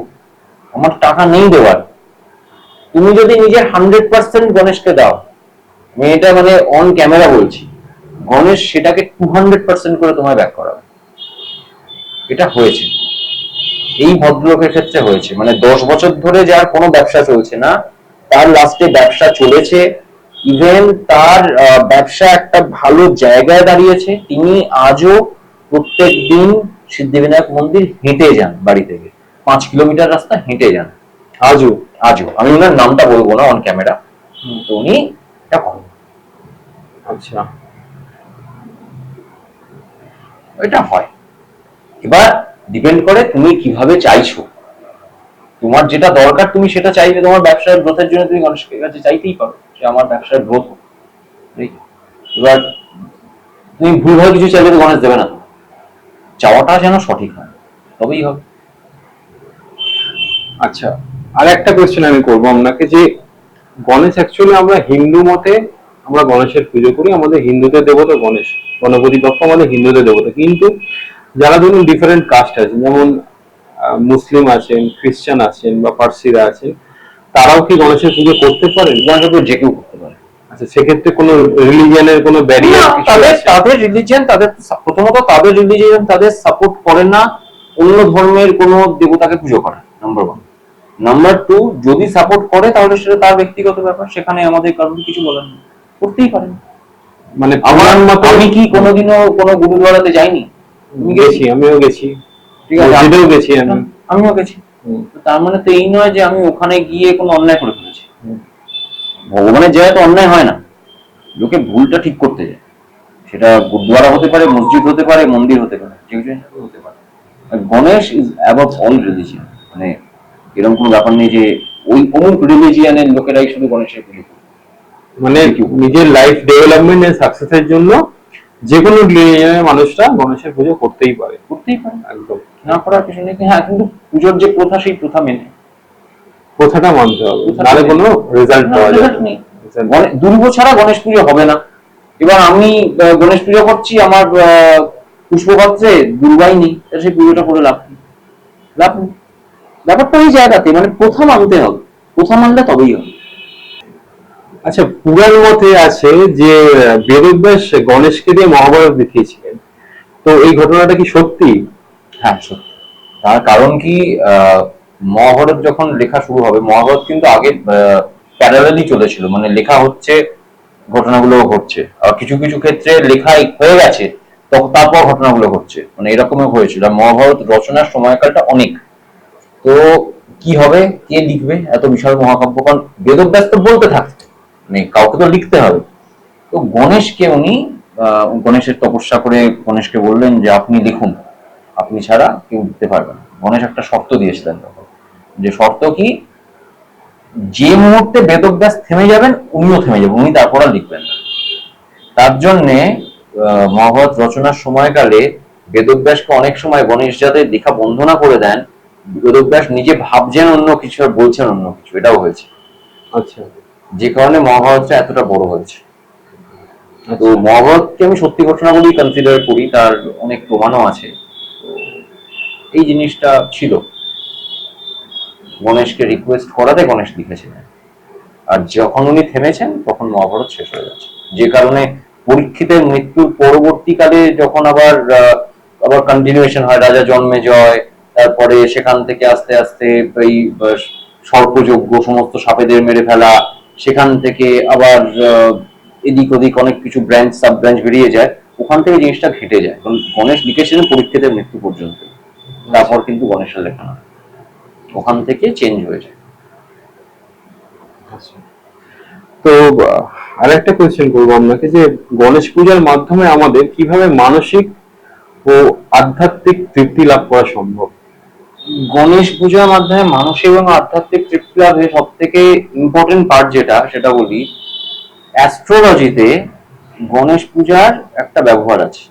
আমার টাকা নেই দেওয়ার। তুমি যদি নিজের 100% গণেশকে দাও, আমি এটা মানে অন ক্যামেরা বলছি, গণেশ সেটাকে 200% করে তোমায় ব্যাক করাবে। এটা হয়েছে, এই ভদ্রলোকের ক্ষেত্রে হয়েছে। মানে 10 বছর ধরে যার কোনো ব্যবসা চলছে না, তার লাস্টে ব্যবসা চলেছে। ইভেন তার ব্যবসা একটা ভালো জায়গায় দাঁড়িয়েছে। তিনি আজও প্রত্যেক দিন সিদ্ধিবিনায়ক মন্দির হেঁটে যান, বাড়ি থেকে 5 কিলোমিটার রাস্তা হেঁটে যান আজও। আজও আমি ওনার নামটা বলবো না অন ক্যামেরা, তো উনি এটা করেন। আচ্ছা, এটা হয়। এবার ডিপেন্ড করে তুমি কিভাবে চাইছো, তোমার যেটা দরকার তুমি সেটা চাইবে। তোমার ব্যবসার গ্রোথের জন্য তুমি গণেশের কাছে চাইতেই পারো যে আমার ব্যবসার গ্রোথ হোক। এবার তুমি ভুলভাল কিছু চাইলে তো গণেশ দেবে না, চাওয়াটা যেন সঠিক হয়, তবেই হবে। আচ্ছা, আর একটা কোয়েশ্চেন আমি করবো আপনাকে, যে গণেশ অ্যাকচুয়ালি আমরা হিন্দু মতে আমরা গণেশের পুজো করি, আমাদের হিন্দুদের দেবতা গণেশ, গণপতি বাপ্পা আমাদের হিন্দুদের দেবতা। কিন্তু যারা ধরুন ডিফারেন্ট কাস্ট আছে, যেমন মুসলিম আছেন, খ্রিস্টান আছেন বা পার্সিরা আছেন, তারাও কি গণেশের পুজো করতে পারেন? গণেশের পুজো যে কেউ করতে পারে। আচ্ছা, সেক্ষেত্রে কোনো রিলিজিয়নের কোনো ব্যারিয়ার কিছু তাদের আছে? তাদের রিলিজিয়ন তাদের প্রথমত তাদের রিলিজিয়ন তাদের সাপোর্ট করে না অন্য ধর্মের কোন দেবতাকে পুজো করা, নাম্বার 1। নাম্বার 2, যদি সাপোর্ট করে তাহলে সেটা তার ব্যক্তিগত ব্যাপার, সেখানে আমাদের কারণ কিছু বলার নেই, করতেই পারেন। মানে আমার মতো আমি কি কোনোদিনও কোনো গুরুদ্বারাতে যাইনি? আমি গেছি, আমিও গেছি, ঠিক আছে, মসজিদেও গেছি, আমিও গেছি। তার মানে তো এই নয় যে আমি ওখানে গিয়ে কোনো অন্যায় করে ফেলেছি। ভগবানের জায়গায় তো অন্যায় হয় না, লোকে ভুলটা ঠিক করতে যায়। সেটা গুরুদ্বারা হতে পারে, মসজিদ হতে পারে, মন্দির হতে পারে, যে কিছু হতে পারে। Ganesh is above all religion, মানে এরকম কোনো ব্যাপার নেই যে ওই অমুক রিলিজিয়নের লোকেরাই শুধু গণেশের পুজো করে। মানে নিজের লাইফ ডেভেলপমেন্ট এন্ড সাকসেসের জন্য যে কোনো রিলিজিয়নের মানুষরা গণেশের পুজো করতেই পারে, করতেই পারে, একদম না করার কিছু নেই। হ্যাঁ, কিন্তু পুজোর যে প্রথা, সেই প্রথা মেনে কথাটা মানতে হবে, নাহলে কোনো রেজাল্ট পাওয়া যাবে না। দুর্গ ছাড়া গণেশ পুজো হবে না। এবার আমি গণেশ পুজো করছি, আমার পুষ্পপাত্রে দুর্গাই নেই, সেই পুজোটা করে লাভ নেই, লাভ নেই। ব্যাপারটা ওই জায়গাতে, মানে প্রথা মানতে হবে, প্রথা মানলে তবেই হবে। আচ্ছা, পুরাণ মতে আছে যে বেদব্যাস গণেশকে দিয়ে মহাভারত লিখিয়েছিলেন, তো এই ঘটনাটা কি সত্যি? হ্যাঁ, সত্যি। তার কারণ কি, মহাভারত যখন লেখা শুরু হবে, মহাভারত কিন্তু আগে প্যারালালি চলেছিল, মানে লেখা হচ্ছে, ঘটনাগুলো ঘটছে, আর কিছু কিছু ক্ষেত্রে লেখাই হয়ে গেছে তখন তারপর ঘটনাগুলো ঘটছে, মানে এরকমও হয়েছিল। মহাভারত রচনার সময়কালটা অনেক। তো কি হবে, কে লিখবে এত বিশাল মহাকাব্য, কারণ বেদব্যাস তো বলতে থাকছে, মানে কাউকে তো লিখতে হবে। তো গণেশকে উনি গণেশের তপস্যা করে গণেশকে বললেন যে আপনি লিখুন, আপনি ছাড়া কেউ লিখতে পারবে না। গণেশ একটা শর্ত দিয়েছিলেন তখন, যে শর্ত কি, যে মুহূর্তে বেদব্যাস থেমে যাবেন উনিও থেমে যাবেন, উনি তারপর আর লিখবেন না। তার জন্যে মহাভারত রচনার সময়কালে বেদব্যাসকে অনেক সময় গণেশ যাতে লেখা বন্ধ না করে দেন, বেদব্যাস নিজে ভাবছেন অন্য কিছু আর বলছেন অন্য কিছু, এটাও হয়েছে। আচ্ছা, যে কারণে মহাভারতটা এতটা বড় হয়েছে। তো মহাভারতকে আমি সত্যি ঘটনা বলেই কনসিডার করি, তার অনেক প্রমাণও আছে। এই জিনিসটা ছিল, গণেশকে রিকোয়েস্ট করাতে গণেশ লিখেছিলেন, আর যখন উনি থেমেছেন তখন মহাভারত শেষ হয়ে গেছে। যে কারণে পরীক্ষিতের মৃত্যুর পরবর্তীকালে যখন আবার আবার কন্টিনিউয়েশন হয়, রাজা জন্মেজয়, তারপরে সেখান থেকে আস্তে আস্তে এই সর্পযজ্ঞ, সমস্ত সাপেদের মেরে ফেলা, সেখান থেকে আবার এদিক ওদিক অনেক কিছু ব্রাঞ্চ সাব ব্রাঞ্চ বেরিয়ে যায়, ওখান থেকে জিনিসটা ঘেটে যায়। কারণ গণেশ লিখেছিলেন পরীক্ষিতের মৃত্যু পর্যন্ত, তারপর কিন্তু গণেশের লেখা না, ওখান থেকে চেঞ্জ হয়ে যায়। তো আরেকটা কোয়েশ্চেন করবো আপনাকে, যে গণেশ পূজার মাধ্যমে আমাদের কিভাবে মানসিক ও আধ্যাত্মিক তৃপ্তি লাভ করা সম্ভব? গণেশ পূজার মাধ্যমে মানসিক এবং আধ্যাত্মিক তৃপ্তি লাভের সব থেকে ইম্পর্টেন্ট পার্ট যেটা, সেটা বলি, অ্যাস্ট্রোলজিতে গণেশ পূজার একটা ব্যবহার আছে।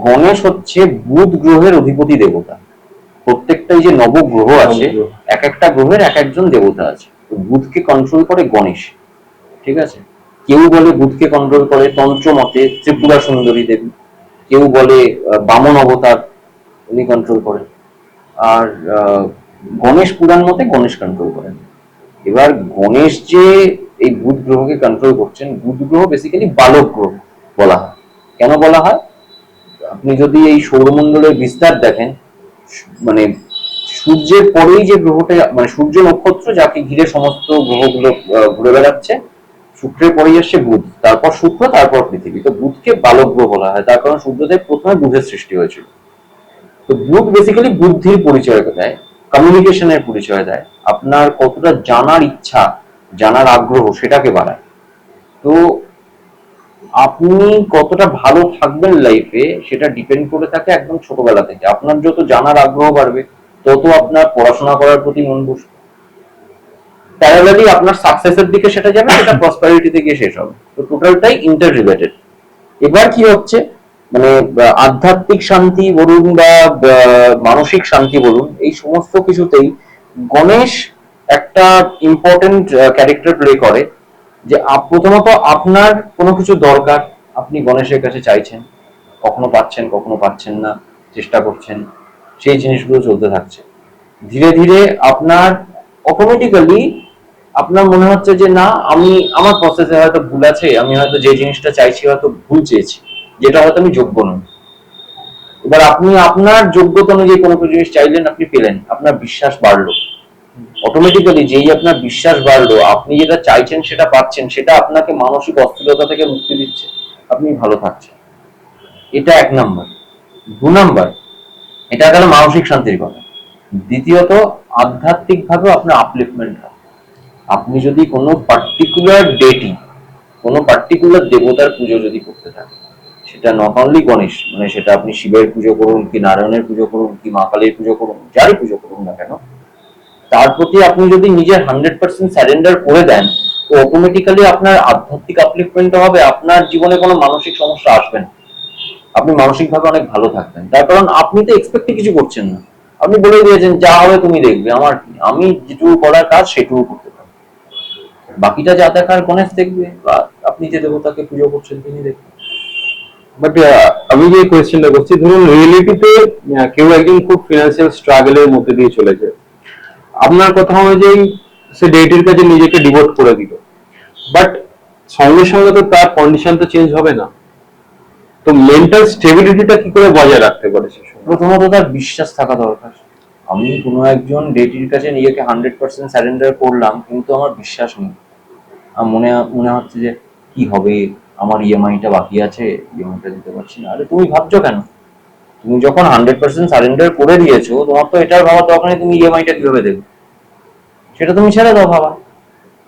গণেশ হচ্ছে বুধ গ্রহের অধিপতি দেবতা। প্রত্যেকটাই যে নবগ্রহ আছে, নবগ্রহ। এক একটা গ্রহের এক একজন দেবতা আছে। তো বুধকে কন্ট্রোল করে গণেশ, ঠিক আছে। কেউ বলে বুধকে কন্ট্রোল করে তন্ত্র মতে ত্রিপুরা সুন্দরী দেবী, কেউ বলে বামন অবতার উনি কন্ট্রোল করেন, আর গণেশ পুরাণ মতে গণেশ কন্ট্রোল করেন। এবার গণেশ যে এই বুধ গ্রহকে কন্ট্রোল করছেন, বুধ গ্রহ বেসিক্যালি বালক গ্রহ বলা হয়। কেন বলা হয়? আপনি যদি এই সৌরমণ্ডলের বিস্তার দেখেন, মানে সূর্যের পরেই যে গ্রহটা, মানে সূর্য নক্ষত্র যাকে ঘিরে সমস্ত গ্রহগুলো ঘুরে বেড়াচ্ছে, শুক্রের পরেই আসছে বুধ, তারপর শুক্র, তারপর পৃথিবী। তো বুধকে বালক গ্রহ বলা হয়, তার কারণ সূর্যদেব প্রথমে বুধের সৃষ্টি হয়েছিল। তো বুধ বেসিক্যালি বুদ্ধির পরিচয় দেয়, কমিউনিকেশনের পরিচয় দেয়, আপনার কতটা জানার ইচ্ছা, জানার আগ্রহ সেটাকে বাড়ায়। তো আপনি কতটা ভালো থাকবেন লাইফে সেটা ডিপেন্ড করে থাকে একদম ছোটবেলা থেকে। আপনার যত জানার আগ্রহ বাড়বে, তত আপনার পড়াশোনা করার প্রতি মন বসবে, প্যারালালি আপনার সাকসেসের দিকে সেটা যাবে, সেটা প্রসপারিটিতে গিয়ে শেষ হবে। তো টোটালটাই ইন্টার রিলেটেড। এবার কি হচ্ছে, মানে আধ্যাত্মিক শান্তি বলুন বা মানসিক শান্তি বলুন, এই সমস্ত কিছুতেই গণেশ একটা ইম্পর্টেন্ট ক্যারেক্টার প্লে করে। যে প্রথমত আপনার কোনো কিছু দরকার, আপনি গণেশের কাছে চাইছেন, কখনো পাচ্ছেন কখনো পাচ্ছেন না, চেষ্টা করছেন, সেই জিনিসগুলো চলতে থাকছে। ধীরে ধীরে আপনার অটোমেটিক্যালি আপনার মনে হচ্ছে যে না, আমি আমার প্রসেসে হয়তো ভুল আছে, আমি হয়তো যে জিনিসটা চাইছি হয়তো ভুল চেয়েছি, যেটা হয়তো আমি যোগ্য নই। এবার আপনি আপনার যোগ্যতা অনুযায়ী কোনো জিনিস চাইলেন, আপনি পেলেন, আপনার বিশ্বাস বাড়লো। অটোমেটিক্যালি যেই আপনার বিশ্বাস বাড়লো, আপনি যেটা চাইছেন সেটা পাচ্ছেন, সেটা আপনাকে মানসিক অস্থিরতা থেকে মুক্তি দিচ্ছে, আপনি ভালো থাকছেন। এটা এক নাম্বার। দু নাম্বার, এটা গেল মানসিক শান্তির কথা। দ্বিতীয়ত, আধ্যাত্মিক ভাবে আপনার আপলিফমেন্ট হয়। আপনি যদি কোনো পার্টিকুলার ডেটি, কোনো পার্টিকুলার দেবতার পুজো যদি করতে থাকেন, সেটা নট অনলি গণেশ, মানে সেটা আপনি শিবের পুজো করুন, কি নারায়ণের পুজো করুন, কি মা কালীর পুজো করুন, যারই পুজো করুন না কেন, তার প্রতি আপনি যদি নিজের 100% স্যারেন্ডার করে দেন, তো অটোমেটিক্যালি আপনার আধ্যাত্মিক আপলিফমেন্ট হবে, আপনার জীবনে কোনো মানসিক সমস্যা আসবে না, আপনি মানসিকভাবে অনেক ভালো থাকবেন। তার কারণ আপনি তো এক্সপেক্টে কিছু করছেন না, আপনি বলে দিয়েছেন যা হবে তুমি দেখবে, আমার কি, আমি যেটুকু করার কাজ সেটুকু করতে পারি, বাকিটা যা দেখার গণেশ দেখবে, বা আপনি যে দেবতাকে পুজো করছেন তিনি দেখবেন। বাট আমি যে কোয়েশ্চেনটা করছি, ধরুন রিয়েলিটিতে কেউ একজন খুব ফিনান্সিয়াল স্ট্রাগলের মধ্যে দিয়ে চলেছে, আপনার কথা অনুযায়ী সে ডেটির কাছে নিজেকে ডিভোট করে দিল, বাট সঙ্গে সঙ্গে তো তার কন্ডিশন তো চেঞ্জ হবে না, তো মেন্টাল স্টেবিলিটিটা কি করে বজায় রাখতে পারে সে সময়? প্রথমত তার বিশ্বাস থাকা দরকার। আমি কোনো একজন ডেটির কাছে নিজেকে 100% স্যারেন্ডার করলাম, কিন্তু আমার বিশ্বাস নেই, আমার মনে মনে হচ্ছে যে কি হবে, আমার ইএমআইটা বাকি আছে, ইএমআইটা দিতে পারছি না। আরে তুমি ভাবছো কেন? তুমি যখন 100% সারেন্ডার করে দিয়েছো, তোমার তো এটার ভাবার দরকার নেই তুমি ইএমআইটা কিভাবে দেবে, সেটা তুমি ছেড়ে দাও ভাবা।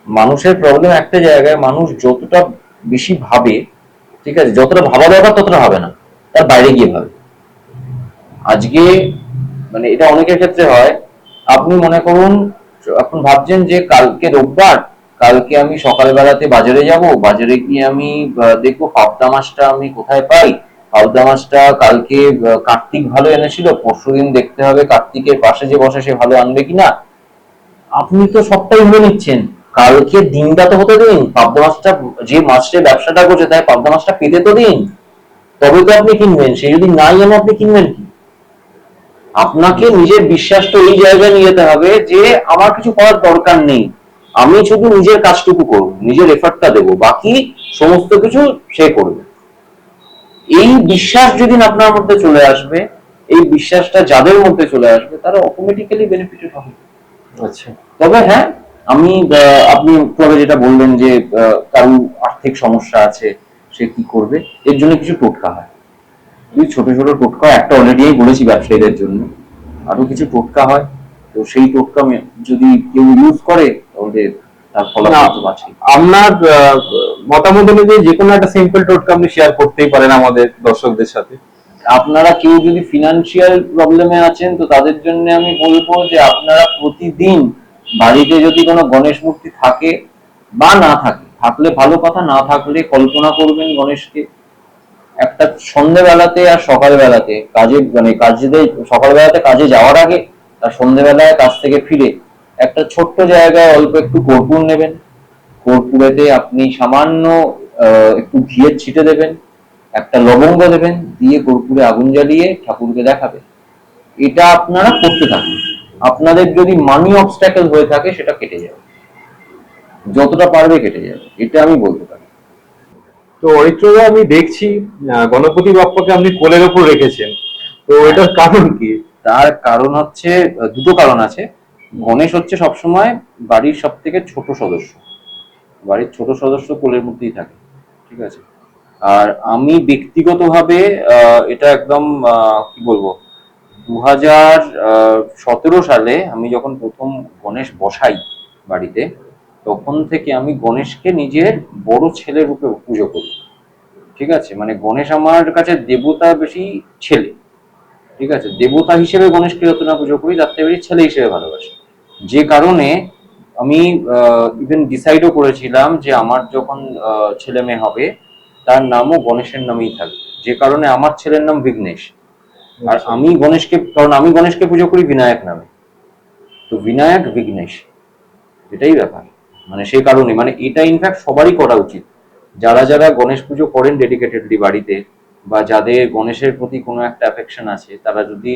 মানুষের প্রবলেম একটা জায়গায়, মানুষ যতটা বেশি ভাবে, ঠিক আছে, যতটা ভাবা দরকার ততটা ভাবে না, তার বাইরে গিয়ে ভাবে। আজকে মানে এটা অনেকের ক্ষেত্রে হয়, আপনি মনে করুন এখন ভাবছেন যে কালকে রোববার, কালকে আমি সকালবেলাতে বাজারে যাব, বাজারে গিয়ে আমি দেখবো পাবদা মাছটা আমি কোথায় পাই, পাবদা মাছটা কালকে কার্তিক ভালো এনেছিল, পরশুদিন দেখতে হবে কার্তিকের পাশে যে বসে সে ভালো আনবে কিনা। আপনি তো সবটাই ধরে নিচ্ছেন, কালকে দিনটা তো হতে দিন, পাবদা মাছটা, যে মাছের ব্যবসাটা করছে তাই পাবদা মাছটা পেতে তো দিন, তবে তো আপনি কিনবেন। সে যদি নাই এনে আপনি কিনবেন কি? আপনাকে নিজের বিশ্বাসটা এই জায়গায় নিয়ে যেতে হবে যে আমার কিছু করার দরকার নেই, আমি শুধু নিজের কাজটুকু করবো, নিজের এফর্টটা দেবো, বাকি সমস্ত কিছু সে করবে। এই বিশ্বাস যেদিন আপনার মধ্যে চলে আসবে, এই বিশ্বাসটা যাদের মধ্যে চলে আসবে, তারা অটোমেটিক্যালি বেনিফিটেড হবে। আচ্ছা, তবে হ্যাঁ, আমি আপনি তবে যেটা বললেন যে কারণ আর্থিক সমস্যা আছে, সে কি করবে, এর জন্য কিছু টোটকা হয়। এই ছোট ছোট টোটকা, একটা অলরেডি বলেছি ব্যবসায়ীদের জন্য, আরো কিছু টোটকা হয়। তো সেই টোটকা যদি কেউ ইউজ করে, তাহলে তার ফলাফল তো আছে। আপনার মতামত অনুযায়ী যে কোনো একটা সিম্পল টোটকা আপনি শেয়ার করতেই পারেন আমাদের দর্শকদের সাথে। আপনারা কেউ যদি ফিনান্সিয়াল প্রবলেমে আছেন, তো তাদের জন্য আমি বলবো যে আপনারা প্রতিদিন বাড়িতে যদি কোনো গণেশ মূর্তি থাকে বা না থাকে, থাকলে ভালো কথা, না থাকলে কল্পনা করবেন গণেশকে একটা সন্ধ্যেবেলাতে আর সকালবেলাতে কাজে মানে কাজে সকালবেলাতে কাজে যাওয়ার আগে আর সন্ধ্যেবেলায় কাজ থেকে ফিরে একটা ছোট্ট জায়গায় অল্প একটু কর্পূর নেবেন। কর্পূরেতে আপনি সামান্য একটু ঘিয়ের ছিটে দেবেন, একটা লবঙ্গ দেবেন, দিয়ে কর্পূরে আগুন জ্বালিয়ে ঠাকুরকে দেখাবেন। এটা আপনারা করতে থাকুন। আপনাদের যদি মানি অবস্ট্যাকল হয়ে থাকে সেটা কেটে যাবে, যতটা পারবে কেটে যাবে, এটা আমি বলতে পারি। তো অরিত্রদা, আমি দেখছি গণপতি বাপ্পাকে আপনি কোলের ওপর রেখেছেন, তো এটার কারণ কি? তার কারণ হচ্ছে দুটো কারণ আছে। গণেশ হচ্ছে সবসময় বাড়ির সব থেকে ছোট সদস্য, বাড়ির ছোট সদস্য কোলের মধ্যেই থাকে, ঠিক আছে। আর আমি ব্যক্তিগতভাবে এটা একদম কি বলবো, 2017 সালে আমি যখন প্রথম গণেশ বসাই বাড়িতে, তখন থেকে আমি গণেশকে নিজের বড় ছেলে রূপে পুজো করি, ঠিক আছে। মানে গণেশ আমার কাছে দেবতা বেশি ছেলে, ঠিক আছে। দেবতা হিসেবে গণেশকে যত না পুজো করি তার থেকে বেশি ছেলে হিসেবে ভালোবাসি। যে কারণে আমি ইভেন ডিসাইডও করেছিলাম যে আমার যখন ছেলে মেয়ে হবে তার নামও গণেশের নামেই থাকবে, যে কারণে আমার ছেলের নাম বিঘ্নেশ। আর আমি গণেশকে, কারণ আমি গণেশকে পুজো করি বিনায়ক নামে, তো বিনায়ক বিঘ্নেশ, এটাই ব্যাপার। মানে সেই কারণে, মানে এটা ইনফ্যাক্ট সবারই করা উচিত, যারা যারা গণেশ পুজো করেন ডেডিকেটেডলি বাড়িতে, বা যাদের গণেশের প্রতি কোনো একটা অ্যাফেকশন আছে, তারা যদি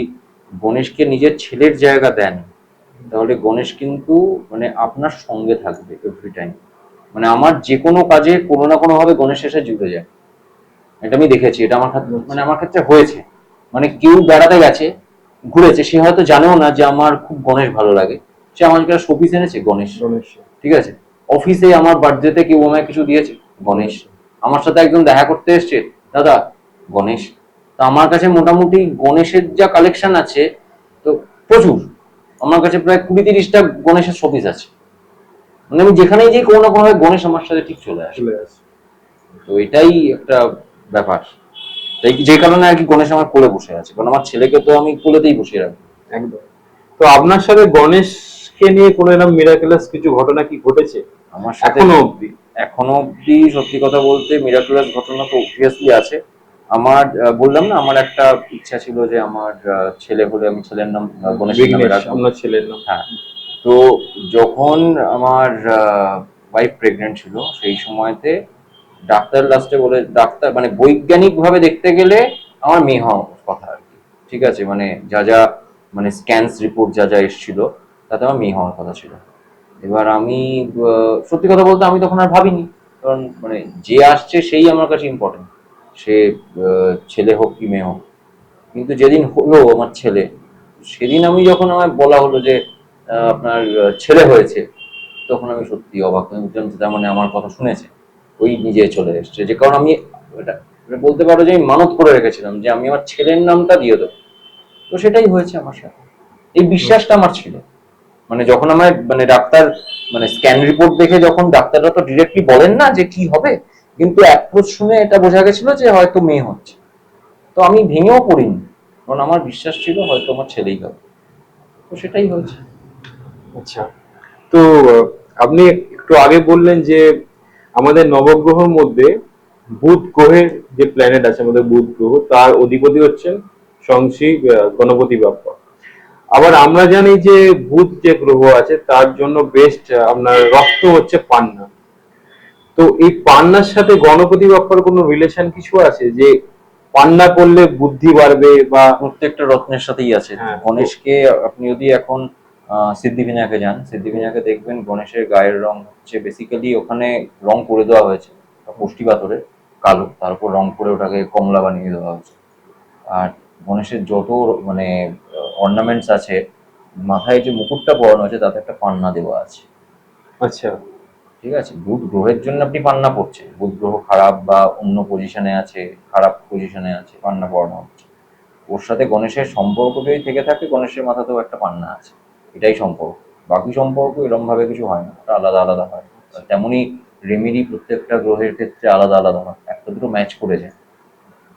গণেশকে নিজের ছেলের জায়গা দেন, তাহলে গণেশ কিন্তু মানে আপনার সঙ্গে থাকবে এভরি টাইম। মানে আমার যে কোনো কাজে কোনো না কোনো ভাবে গণেশ এসে জুড়ে যায়, এটা আমি দেখেছি, এটা আমার ক্ষেত্রে মানে আমার ক্ষেত্রে হয়েছে। মানে কেউ বেড়াতে গেছে, ঘুরেছে, সে হয়তো জানেও না যে আমার খুব গণেশ ভালো লাগে, সে আমার একটা শোপিস এনেছে গণেশ, ঠিক আছে। অফিসে আমার বার্থডেতে কেউ আমায় কিছু দিয়েছে, গণেশ। আমার সাথে একদম দেখা করতে এসছে, দাদা, গণেশ। তো আমার কাছে মোটামুটি গণেশের যা কালেকশন আছে, তো প্রচুর। আমার কাছে প্রায় 20-30টা গণেশের শোপিস আছে। মানে আমি যেখানেই যাই কোনো না কোনো গণেশ আমার সাথে ঠিক চলে আসে। তো এটাই একটা ব্যাপার, তাই যে কারণে আর কি গণেশ আমার কোলে বসে আছে, কারণ আমার ছেলেকে তো আমি কোলেতেই বসিয়ে রাখবো। একদম। তো আপনার সাথে গণেশকে নিয়ে কোনো এরকম মিরাকুলাস কিছু ঘটনা কি ঘটেছে আমার সাথে এখনো অব্দি সত্যি কথা বলতে মিরাকুলাস ঘটনা তো অবভিয়াসলি আছে। আমার বললাম না, আমার একটা ইচ্ছা ছিল যে আমার ছেলে হলে আমি ছেলের নাম গণেশের নামে রাখবো। আপনার ছেলের নাম? হ্যাঁ। তো যখন আমার ওয়াইফ প্রেগনেন্ট ছিল সেই সময়তে ডাক্তার লাস্টে বলে, ডাক্তার মানে বৈজ্ঞানিক ভাবে দেখতে গেলে আমার মেয়ে হওয়ার কথা আর কি, ঠিক আছে। মানে যা যা মানে স্ক্যান্স রিপোর্ট যা যা এসেছিল তাতে আমার মেয়ে হওয়ার কথা ছিল। এবার আমি সত্যি কথা বলতে আমি তখন আর ভাবিনি, কারণ মানে যে আসছে সেই আমার কাছে ইম্পর্টেন্ট, সে ছেলে হোক কি মেয়ে হোক। কিন্তু যেদিন হলো আমার ছেলে, সেদিন আমি যখন আমায় বলা হলো যে আপনার ছেলে হয়েছে, তখন আমি সত্যি অবাক হয়ে বুঝলাম যে তার মানে আমার কথা শুনেছে, ওই নিজে চলে এসছে। যে কারণ আমি এটা এটা বলতে পারো যে আমি মানত করে রেখেছিলাম যে আমি আমার ছেলের নামটা দিয়ে দেবো, তো সেটাই হয়েছে আমার সাথে। এই বিশ্বাসটা আমার ছিল। মানে যখন আমার মানে ডাক্তার মানে স্ক্যান রিপোর্ট দেখে যখন ডাক্তাররা তো ডিরেক্টলি বলেন না যে কি হবে, কিন্তু অ্যাপ্রোচ শুনে এটা বোঝা গেছিল যে হয়তো মেয়ে হচ্ছে। তো আমি ভেঙেও পড়িনি, কারণ আমার বিশ্বাস ছিল হয়তো আমার ছেলেই হবে, তো সেটাই হয়েছে। আচ্ছা। তো আপনি একটু আগে বললেন যে আমাদের নবগ্রহের মধ্যে বুধ গ্রহের যে প্ল্যানেট আছে, আমাদের বুধ গ্রহ, তার অধিপতি হচ্ছেন স্বয়ং শ্রী গণপতি বাপ্পা। আবার আমরা জানি যে বুধ যে গ্রহ আছে তার জন্য বেস্ট আপনার রত্ন হচ্ছে পান্না। তো এই পান্নার সাথে গণপতি বাপ্পার কোনো রিলেশন কিছু আছে, যে পান্না করলে বুদ্ধি বাড়বে বা? প্রত্যেকটা রত্নের সাথেই আছে। হ্যাঁ। গণেশকে আপনি যদি এখন সিদ্ধিবিনায়কে যান, সিদ্ধিবিনায়কে দেখবেন গণেশের গায়ের রং হচ্ছে বেসিক্যালি ওখানে রং করে দেওয়া হয়েছে পুষ্টি পাথরের কালো, তার উপর রং করে ওটাকে কমলা বানিয়ে দেওয়া হয়েছে। আর গণেশের যত মানে অর্নামেন্টস আছে, মাথায় যে মুকুটটা পরানো আছে তাতে একটা পান্না দেওয়া আছে। আচ্ছা। ঠিক আছে, বুধ গ্রহের জন্য আপনি পান্না পড়ছেন, বুধ গ্রহ খারাপ বা অন্য পজিশনে আছে, খারাপ পজিশনে আছে, পান্না পড়ানো হচ্ছে। ওর সাথে গণেশের সম্পর্ক যদি থেকে থাকে, গণেশের মাথাতেও একটা পান্না আছে, এটাই সম্পর্ক। বাকি সম্পর্ক এরম ভাবে কিছু হয় না, ওটা আলাদা আলাদা হয়। তেমনই রেমেডি প্রত্যেকটা গ্রহের ক্ষেত্রে আলাদা আলাদা হয়, একটা দুটো ম্যাচ করে যায়,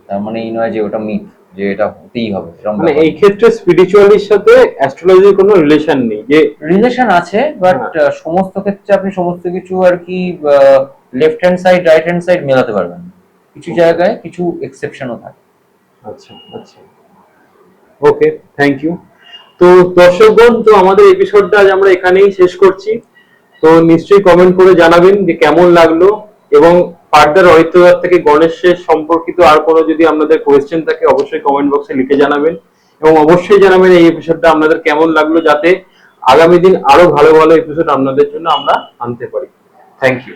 তার মানে এই নয় যে ওটা মিথ। যে এটা হতেই হবে, এরকম মানে এই ক্ষেত্রে স্পিরিচুয়ালির সাথে অ্যাস্ট্রোলজির কোনো রিলেশন নেই, যে রিলেশন আছে, বাট সমস্ত ক্ষেত্রে আপনি সমস্ত কিছু আর কি left hand side right hand side মেলাতে পারবেন না। কিছু জায়গায় কিছু এক্সেপশনও থাকে। আচ্ছা আচ্ছা, ওকে, থ্যাংক ইউ। তো দর্শকগণ, তো আমাদের এপিসোডটা আজ আমরা এখানেই শেষ করছি। তো নিশ্চয়ই কমেন্ট করে জানাবেন যে কেমন লাগলো, এবং ফার্দার অরিত্রদার থেকে গণেশের সম্পর্কিত আর কোনো যদি আপনাদের কোয়েশ্চেন থাকে অবশ্যই কমেন্ট বক্সে লিখে জানাবেন, এবং অবশ্যই জানাবেন এই এপিসোডটা আপনাদের কেমন লাগলো, যাতে আগামী দিন আরো ভালো ভালো এপিসোড আপনাদের জন্য আমরা আনতে পারি। Thank you.